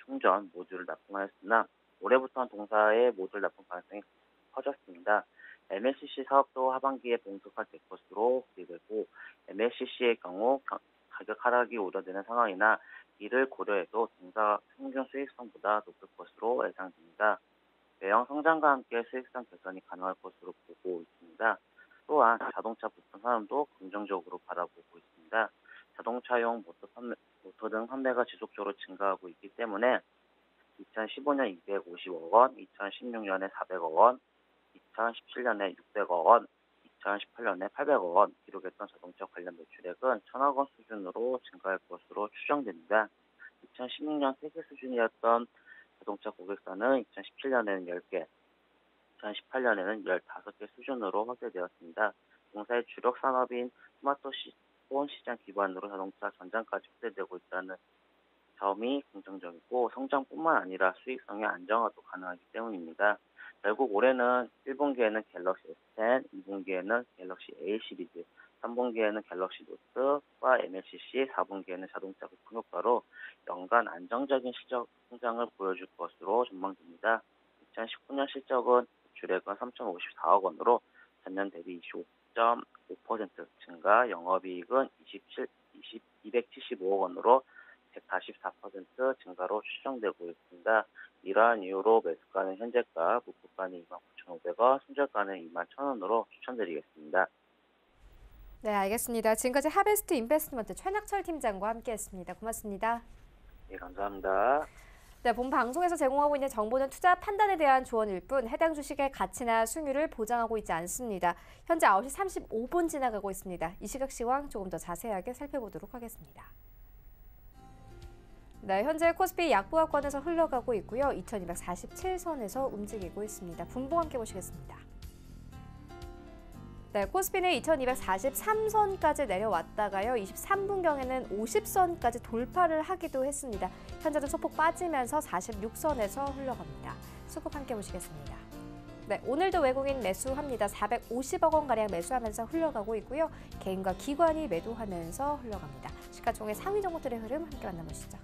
충전 모듈을 납품하였으나 올해부터는 동사의 모듈 납품 가능성이 커졌습니다. MLCC 사업도 하반기에 본격화될 것으로 기대되고 MLCC의 경우 가격 하락이 우려되는 상황이나 이를 고려해도 동사 평균 수익성보다 높을 것으로 예상됩니다. 외형 성장과 함께 수익성 개선이 가능할 것으로 보고 있습니다. 또한 자동차 부품 산업도 긍정적으로 바라보고 있습니다. 자동차용 모터 등 판매가 지속적으로 증가하고 있기 때문에 2015년 250억 원, 2016년에 400억 원, 2017년에 600억 원, 2018년에 800억 원 기록했던 자동차 관련 매출액은 1,000억 원 수준으로 증가할 것으로 추정됩니다. 2016년 세계 수준이었던 자동차 고객사는 2017년에는 10개, 2018년에는 15개 수준으로 확대되었습니다. 공사의 주력 산업인 스마트폰 시장 기반으로 자동차 전장까지 확대되고 있다는 점이 긍정적이고 성장뿐만 아니라 수익성의 안정화도 가능하기 때문입니다. 결국 올해는 1분기에는 갤럭시 S10, 2분기에는 갤럭시 A 시리즈, 3분기에는 갤럭시 노트와 MLCC, 4분기에는 자동차 부품 효과로 연간 안정적인 실적 성장을 보여줄 것으로 전망됩니다. 2019년 실적은 매출액은 3,054억 원으로 전년 대비 25.5% 증가, 영업이익은 275억 원으로 144% 증가로 추정되고 있습니다. 이러한 이유로 매수가는 현재가, 목표가는 29,500원, 손절가는 21,000원으로 추천드리겠습니다. 네, 알겠습니다. 지금까지 하베스트 인베스트먼트 최낙철 팀장과 함께했습니다. 고맙습니다. 네, 감사합니다. 네, 본 방송에서 제공하고 있는 정보는 투자 판단에 대한 조언일 뿐 해당 주식의 가치나 수익률을 보장하고 있지 않습니다. 현재 9시 35분 지나가고 있습니다. 이 시각 시황 조금 더 자세하게 살펴보도록 하겠습니다. 네, 현재 코스피 약보합권에서 흘러가고 있고요. 2247선에서 움직이고 있습니다. 분봉 함께 보시겠습니다. 네, 코스피는 2243선까지 내려왔다가요. 23분경에는 50선까지 돌파를 하기도 했습니다. 현재도 소폭 빠지면서 46선에서 흘러갑니다. 수급 함께 보시겠습니다. 네, 오늘도 외국인 매수합니다. 450억 원가량 매수하면서 흘러가고 있고요. 개인과 기관이 매도하면서 흘러갑니다. 시가총액 상위 종목들의 흐름 함께 만나보시죠.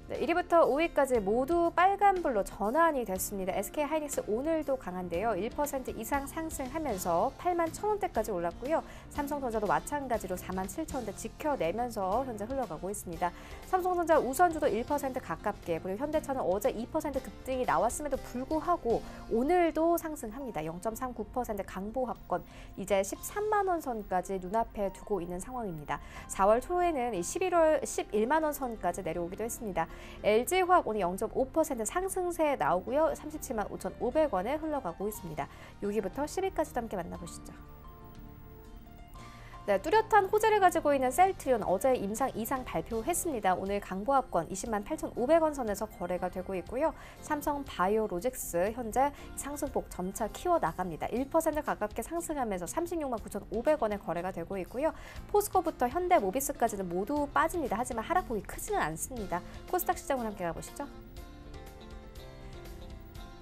네, 1위부터 5위까지 모두 빨간불로 전환이 됐습니다. SK하이닉스 오늘도 강한데요. 1% 이상 상승하면서 81,000원대까지 올랐고요. 삼성전자도 마찬가지로 47,000원대 지켜내면서 현재 흘러가고 있습니다. 삼성전자 우선주도 1% 가깝게, 그리고 현대차는 어제 2% 급등이 나왔음에도 불구하고 오늘도 상승합니다. 0.39% 강보합권, 이제 13만 원 선까지 눈앞에 두고 있는 상황입니다. 4월 초에는 11만 원 선까지 내려오기도 했습니다. LG화학 오늘 0.5% 상승세 나오고요. 37만 5,500원에 흘러가고 있습니다. 6위부터 10위까지도 함께 만나보시죠. 네, 뚜렷한 호재를 가지고 있는 셀트리온 어제 임상 2상 발표했습니다. 오늘 강보합권 20만 8,500원 선에서 거래가 되고 있고요. 삼성 바이오로직스 현재 상승폭 점차 키워나갑니다. 1% 가깝게 상승하면서 36만 9,500원에 거래가 되고 있고요. 포스코부터 현대모비스까지는 모두 빠집니다. 하지만 하락폭이 크지는 않습니다. 코스닥 시장으로 함께 가보시죠.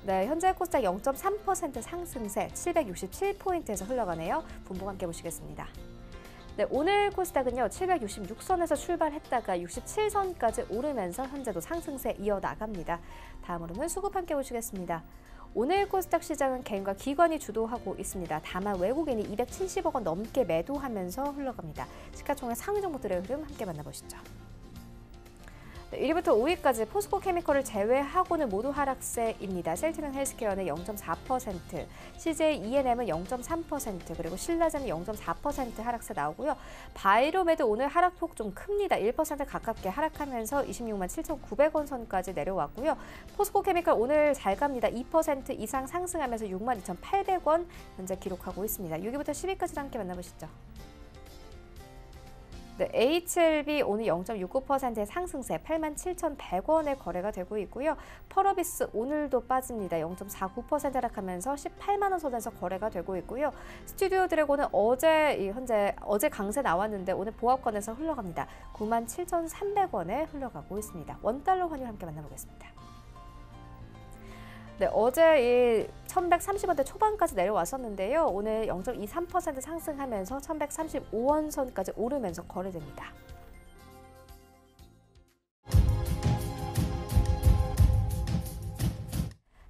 네, 현재 코스닥 0.3% 상승세 767포인트에서 흘러가네요. 분봉 함께 보시겠습니다. 네, 오늘 코스닥은요 766선에서 출발했다가 67선까지 오르면서 현재도 상승세 이어나갑니다. 다음으로는 수급 함께 보시겠습니다. 오늘 코스닥 시장은 개인과 기관이 주도하고 있습니다. 다만 외국인이 270억 원 넘게 매도하면서 흘러갑니다. 시가총액 상위 종목들의 흐름 함께 만나보시죠. 네, 1위부터 5위까지 포스코케미컬을 제외하고는 모두 하락세입니다. 셀트리온 헬스케어는 0.4%, CJ ENM은 0.3%, 그리고 신라젠은 0.4% 하락세 나오고요. 바이로메드 오늘 하락폭 좀 큽니다. 1% 가깝게 하락하면서 26만 7,900원 선까지 내려왔고요. 포스코케미컬 오늘 잘 갑니다. 2% 이상 상승하면서 6만 2,800원 현재 기록하고 있습니다. 6위부터 10위까지 함께 만나보시죠. 네, HLB 오늘 0.69%의 상승세 87,100원에 거래가 되고 있고요. 펄어비스 오늘도 빠집니다. 0.49% 하락하면서 18만 원 선에서 거래가 되고 있고요. 스튜디오 드래곤은 어제 강세 나왔는데 오늘 보합권에서 흘러갑니다. 97,300원에 흘러가고 있습니다. 원달러 환율 함께 만나보겠습니다. 네, 어제 1,130원대 초반까지 내려왔었는데요. 오늘 0.23% 상승하면서 1,135원 선까지 오르면서 거래됩니다.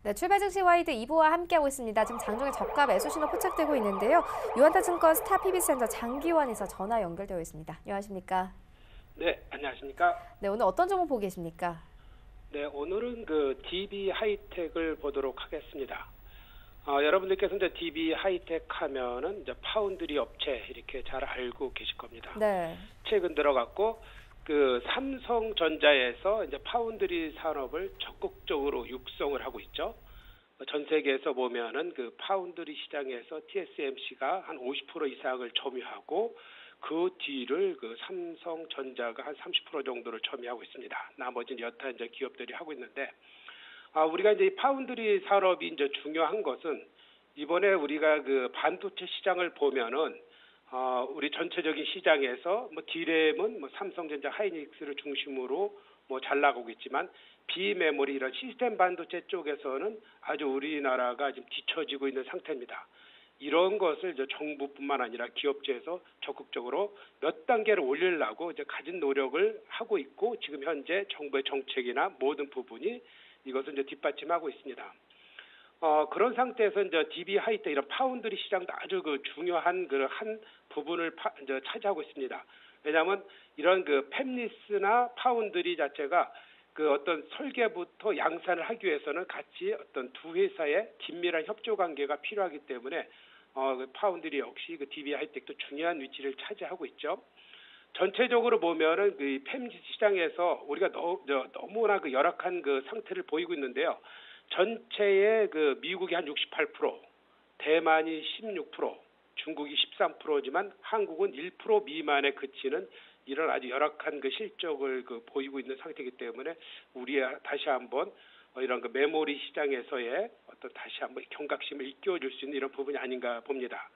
네, 출발 즉시 와이드 2부와 함께하고 있습니다. 지금 장중에 저가 매수 신호 포착되고 있는데요. 유한타증권 스타PB센터 장기환 이사 전화 연결되어 있습니다. 안녕하십니까? 네, 안녕하십니까? 네, 오늘 어떤 종목 보고 계십니까? 네, 오늘은 그 DB 하이텍을 보도록 하겠습니다. 여러분들께서 이제 DB 하이텍 하면은 이제 파운드리 업체 이렇게 잘 알고 계실 겁니다. 네. 최근 들어갔고 그 삼성전자에서 이제 파운드리 산업을 적극적으로 육성을 하고 있죠. 전 세계에서 보면은 그 파운드리 시장에서 TSMC가 한 50% 이상을 점유하고 그 뒤를 그 삼성전자가 한 30% 정도를 점유하고 있습니다. 나머지는 여타 이제 기업들이 하고 있는데, 우리가 이제 파운드리 산업이 이제 중요한 것은 이번에 우리가 그 반도체 시장을 보면은 우리 전체적인 시장에서 뭐 디램은 뭐 삼성전자, 하이닉스를 중심으로 뭐 잘 나가고 있지만 비메모리 이런 시스템 반도체 쪽에서는 아주 우리나라가 지금 뒤처지고 있는 상태입니다. 이런 것을 이제 정부뿐만 아니라 기업체에서 적극적으로 몇 단계를 올리려고 이제 가진 노력을 하고 있고 지금 현재 정부의 정책이나 모든 부분이 이것을 이제 뒷받침하고 있습니다. 그런 상태에서 이제 DB 하이텍 이런 파운드리 시장도 아주 그 중요한 그 한 부분을 이제 차지하고 있습니다. 왜냐하면 이런 그 팹리스나 파운드리 자체가 그 어떤 설계부터 양산을 하기 위해서는 같이 어떤 두 회사의 긴밀한 협조 관계가 필요하기 때문에 그 파운드리 역시 그 DB 하이텍도 중요한 위치를 차지하고 있죠. 전체적으로 보면은 그 팹리스 시장에서 우리가 너무나 그 열악한 그 상태를 보이고 있는데요. 전체의 그 미국이 한 68%, 대만이 16%, 중국이 13%지만 한국은 1% 미만에 그치는 이런 아주 열악한 그 실적을 그 보이고 있는 상태이기 때문에 우리 다시 한번 이런 그 메모리 시장에서의 어떤 다시 한번 경각심을 일깨워줄 수 있는 이런 부분이 아닌가 봅니다.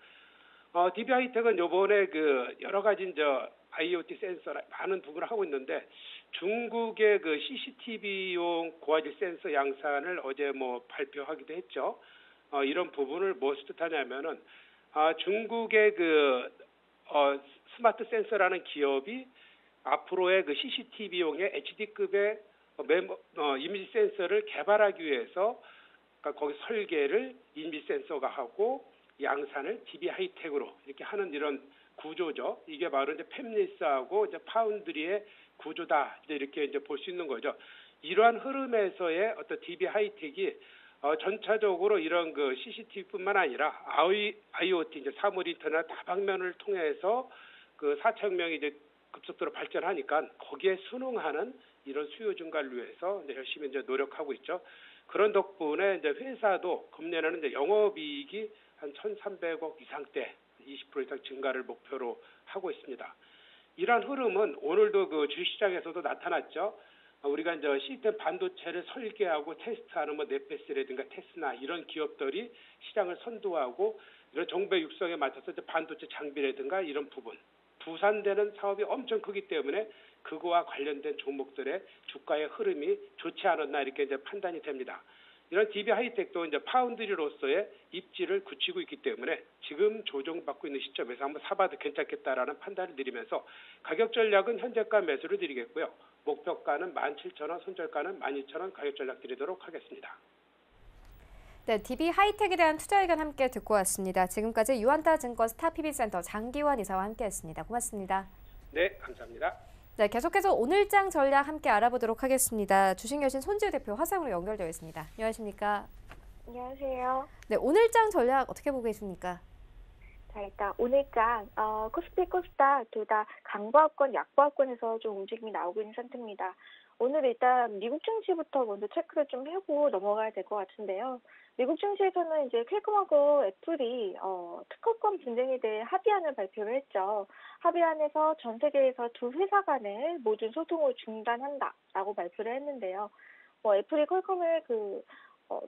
DB 하이텍은 요번에 그 여러 가지 이제 IoT 센서 많은 부분을 하고 있는데 중국의 그 CCTV용 고화질 센서 양산을 어제 뭐 발표하기도 했죠. 이런 부분을 무엇을 뜻하냐면은 중국의 그 스마트 센서라는 기업이 앞으로의 그 CCTV용의 HD급의 이미지 센서를 개발하기 위해서 그러니까 거기 설계를 이미지 센서가 하고 양산을 DB 하이텍으로 이렇게 하는 이런 구조죠. 이게 바로 이제 팹리스하고 이제 파운드리의 구조다. 이렇게 이제 볼 수 있는 거죠. 이러한 흐름에서의 어떤 DB 하이텍이 전차적으로 이런 그 CCTV뿐만 아니라 IoT 이제 사물 인터넷 다방면을 통해서 그 4차 혁명이 이제 급속도로 발전하니까 거기에 순응하는 이런 수요 증가를 위해서 이제 열심히 이제 노력하고 있죠. 그런 덕분에 이제 회사도 금년에는 이제 영업이익이 한 1,300억 이상대 20% 이상 증가를 목표로 하고 있습니다. 이러한 흐름은 오늘도 그 주식시장에서도 나타났죠. 우리가 이제 시스템 반도체를 설계하고 테스트하는 뭐 넷베스라든가 테스나 이런 기업들이 시장을 선도하고 이런 정부의 육성에 맞춰서 이제 반도체 장비라든가 이런 부분 부산되는 사업이 엄청 크기 때문에 그거와 관련된 종목들의 주가의 흐름이 좋지 않았나 이렇게 이제 판단이 됩니다. 이런 DB 하이텍도 이제 파운드리로서의 입지를 굳히고 있기 때문에 지금 조정받고 있는 시점에서 한번 사봐도 괜찮겠다라는 판단을 드리면서 가격 전략은 현재가 매수를 드리겠고요. 목표가는 17,000원, 손절가는 12,000원 가격 전략 드리도록 하겠습니다. 네, DB 하이텍에 대한 투자 의견 함께 듣고 왔습니다. 지금까지 유한타 증권 스타PB센터 장기환 이사와 함께했습니다. 고맙습니다. 네, 감사합니다. 네, 계속해서 오늘장 전략 함께 알아보도록 하겠습니다. 주식여신 손지우 대표 화상으로 연결되어 있습니다. 안녕하십니까? 안녕하세요. 네, 오늘장 전략 어떻게 보고 계십니까? 자, 일단 오늘장 코스피, 코스닥 둘 다 강보합권, 약보합권에서 좀 움직임이 나오고 있는 상태입니다. 오늘 일단 미국 증시부터 먼저 체크를 좀 하고 넘어가야 될 것 같은데요. 미국 증시에서는 이제 퀄컴하고 애플이 특허권 분쟁에 대해 합의안을 발표를 했죠. 합의안에서 전 세계에서 두 회사 간의 모든 소통을 중단한다라고 발표를 했는데요. 애플이 퀄컴을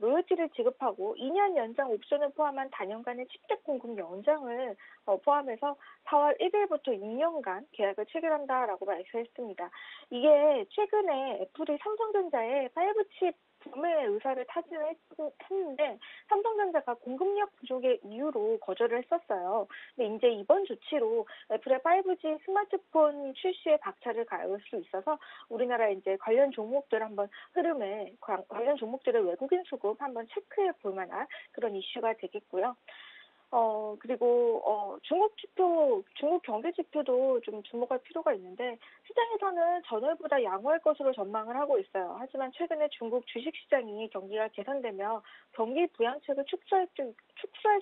로열티를 지급하고 2년 연장 옵션을 포함한 단연간의 칩셋 공급 연장을 포함해서 4월 1일부터 2년간 계약을 체결한다라고 발표했습니다. 이게 최근에 애플이 삼성전자에 5칩 구매 의사를 타진했는데 삼성전자가 공급력 부족의 이유로 거절을 했었어요. 근데 이제 이번 조치로 애플의 5G 스마트폰 출시에 박차를 가할 수 있어서 우리나라 이제 관련 종목들 한번 흐름에 관련 종목들의 외국인 수급 한번 체크해 볼 만한 그런 이슈가 되겠고요. 그리고 중국 경제 지표도 좀 주목할 필요가 있는데 시장에서는 전월보다 양호할 것으로 전망을 하고 있어요. 하지만 최근에 중국 주식시장이 경기가 개선되며 경기 부양책을 축소할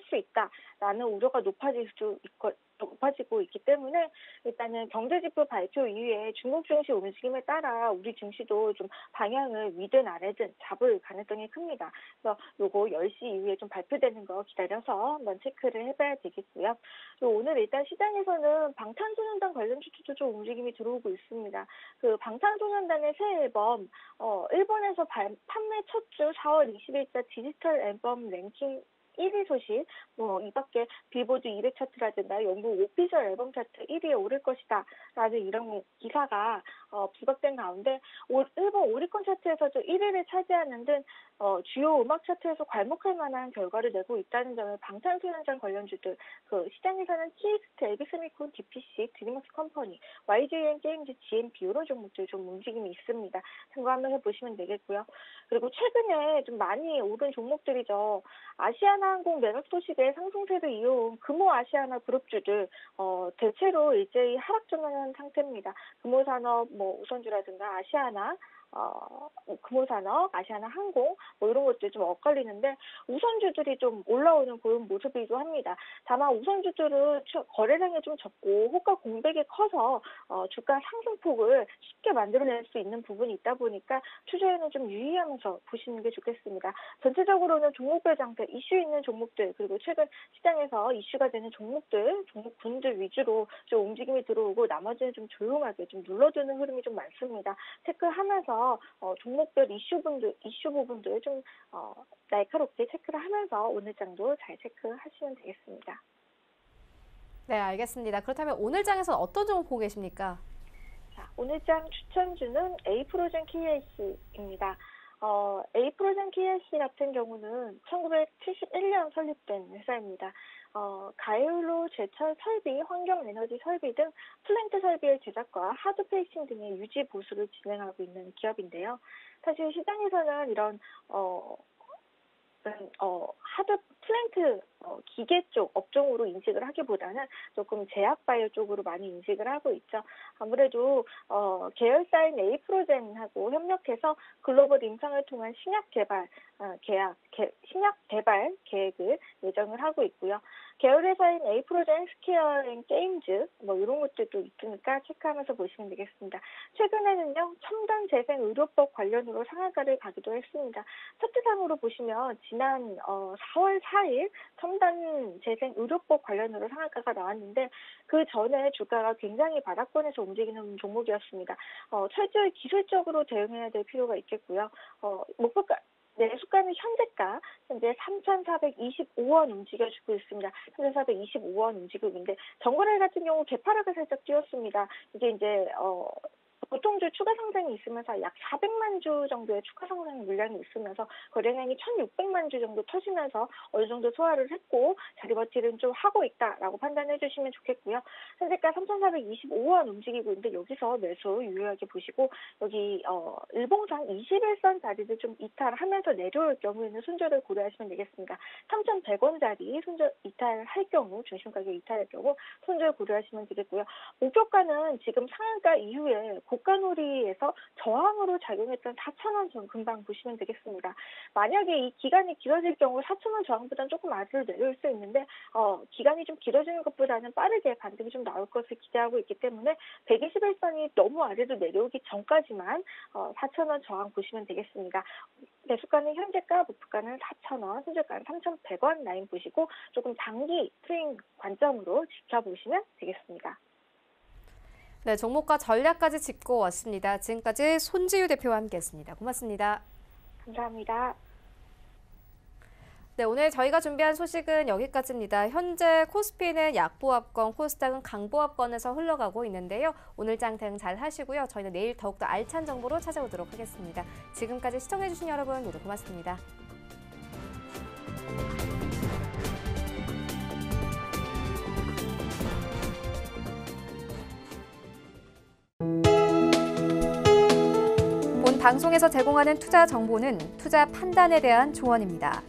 수 있다라는 우려가 높아지고 있기 때문에 일단은 경제지표 발표 이후에 중국 증시 움직임에 따라 우리 증시도 좀 방향을 위든 아래든 잡을 가능성이 큽니다. 그래서 요거 10시 이후에 좀 발표되는 거 기다려서 한번 체크를 해봐야 되겠고요. 오늘 일단 시장에서는 방탄소년단 관련 주주도 좀 움직임이 들어오고 있습니다. 그 방탄소년단의 새 앨범 일본에서 판매 첫 주 4월 20일자 디지털 앨범 랭킹 1위 소식, 이 밖에 빌보드 200 차트라든가 영국 오피셜 앨범 차트 1위에 오를 것이다 라는 이런 기사가 부각된 가운데 일본 오리콘 차트에서도 1위를 차지하는 등 주요 음악 차트에서 괄목할 만한 결과를 내고 있다는 점을 방탄소년단 관련주들, 그 시장에서는 TXT, 에비스미콘, DPC, 드림워크 컴퍼니, YJN 게임즈, GMP 이런 종목들 좀 움직임이 있습니다. 참고하면서 보시면 되겠고요. 그리고 최근에 좀 많이 오른 종목들이죠. 아시아나항공 매각 소식에 상승세를 이어온 금호 아시아나 그룹주들 대체로 일제히 하락 중하는 상태입니다. 금호산업, 우선주라든가 아시아나, 금호산업, 아시아나항공 이런 것들이 좀 엇갈리는데 우선주들이 좀 올라오는 그런 모습이기도 합니다. 다만 우선주들은 거래량이 좀 적고 호가 공백이 커서 주가 상승폭을 쉽게 만들어낼 수 있는 부분이 있다 보니까 투자에는 좀 유의하면서 보시는 게 좋겠습니다. 전체적으로는 종목별 장세, 이슈 있는 종목들, 그리고 최근 시장에서 이슈가 되는 종목군들 위주로 좀 움직임이 들어오고 나머지는 좀 조용하게 좀 눌러주는 흐름이 좀 많습니다. 체크하면서 종목별 이슈 부분들 좀 날카롭게 체크를 하면서 오늘 장도 잘 체크하시면 되겠습니다. 네, 알겠습니다. 그렇다면 오늘 장에서는 어떤 종목 보고 계십니까? 자, 오늘 장 추천주는 에이프로젠 KLC입니다. 에이프로젠 KLC 같은 경우는 1971년 설립된 회사입니다. 가열로 제철 설비, 환경에너지 설비 등 플랜트 설비의 제작과 하드 페이싱 등의 유지 보수를 진행하고 있는 기업인데요. 사실 시장에서는 이런 하드 플랜트 기계 쪽 업종으로 인식을 하기보다는 조금 제약 바이오 쪽으로 많이 인식을 하고 있죠. 아무래도 계열사인 에이프로젠하고 협력해서 글로벌 임상을 통한 신약 개발 계획을 예정을 하고 있고요. 계열 회사인 에이프로젠 스퀘어 앤 게임즈 이런 것들도 있으니까 체크하면서 보시면 되겠습니다. 최근에는요 첨단 재생 의료법 관련으로 상한가를 가기도 했습니다. 차트상으로 보시면 지난 4월 4일 첨단 재생 의료법 관련으로 상한가가 나왔는데 그 전에 주가가 굉장히 바닥권에서 움직이는 종목이었습니다. 철저히 기술적으로 대응해야 될 필요가 있겠고요. 목표가 매수가는 현재 3,425원 움직여주고 있습니다. 3,425원 움직이고 있는데 정거래 같은 경우 개파락을 살짝 띄웠습니다. 이게 이제 보통주 추가 상승이 있으면서 약 400만 주 정도의 추가 상승 물량이 있으면서 거래량이 1,600만 주 정도 터지면서 어느 정도 소화를 했고 자리 버티는 좀 하고 있다라고 판단해 주시면 좋겠고요. 현재가 3,425원 움직이고 있는데 여기서 매수 유의하게 보시고 여기 일봉상 21선 자리를 좀 이탈하면서 내려올 경우에는 손절을 고려하시면 되겠습니다. 3,100원짜리 손절 이탈할 경우 중심가격 이탈할 경우 손절 고려하시면 되겠고요. 목표가는 지금 상한가 이후에 고가놀이에서 저항으로 작용했던 4,000원 전 금방 보시면 되겠습니다. 만약에 이 기간이 길어질 경우 4,000원 저항보다는 조금 아래로 내려올 수 있는데 기간이 좀 길어지는 것보다는 빠르게 반등이 좀 나올 것을 기대하고 있기 때문에 121선이 너무 아래로 내려오기 전까지만 4,000원 저항 보시면 되겠습니다. 매수가는 현재가, 목표가는 4,000원, 손절가는 3,100원 라인 보시고 조금 장기 트레이딩 관점으로 지켜보시면 되겠습니다. 네, 종목과 전략까지 짚고 왔습니다. 지금까지 손지유 대표와 함께했습니다. 고맙습니다. 감사합니다. 네, 오늘 저희가 준비한 소식은 여기까지입니다. 현재 코스피는 약보합권, 코스닥은 강보합권에서 흘러가고 있는데요. 오늘 장 대응 잘 하시고요. 저희는 내일 더욱더 알찬 정보로 찾아오도록 하겠습니다. 지금까지 시청해주신 여러분 모두 고맙습니다. 본 방송에서 제공하는 투자 정보는 투자 판단에 대한 조언입니다.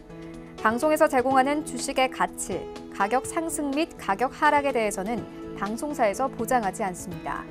방송에서 제공하는 주식의 가치, 가격 상승 및 가격 하락에 대해서는 방송사에서 보장하지 않습니다.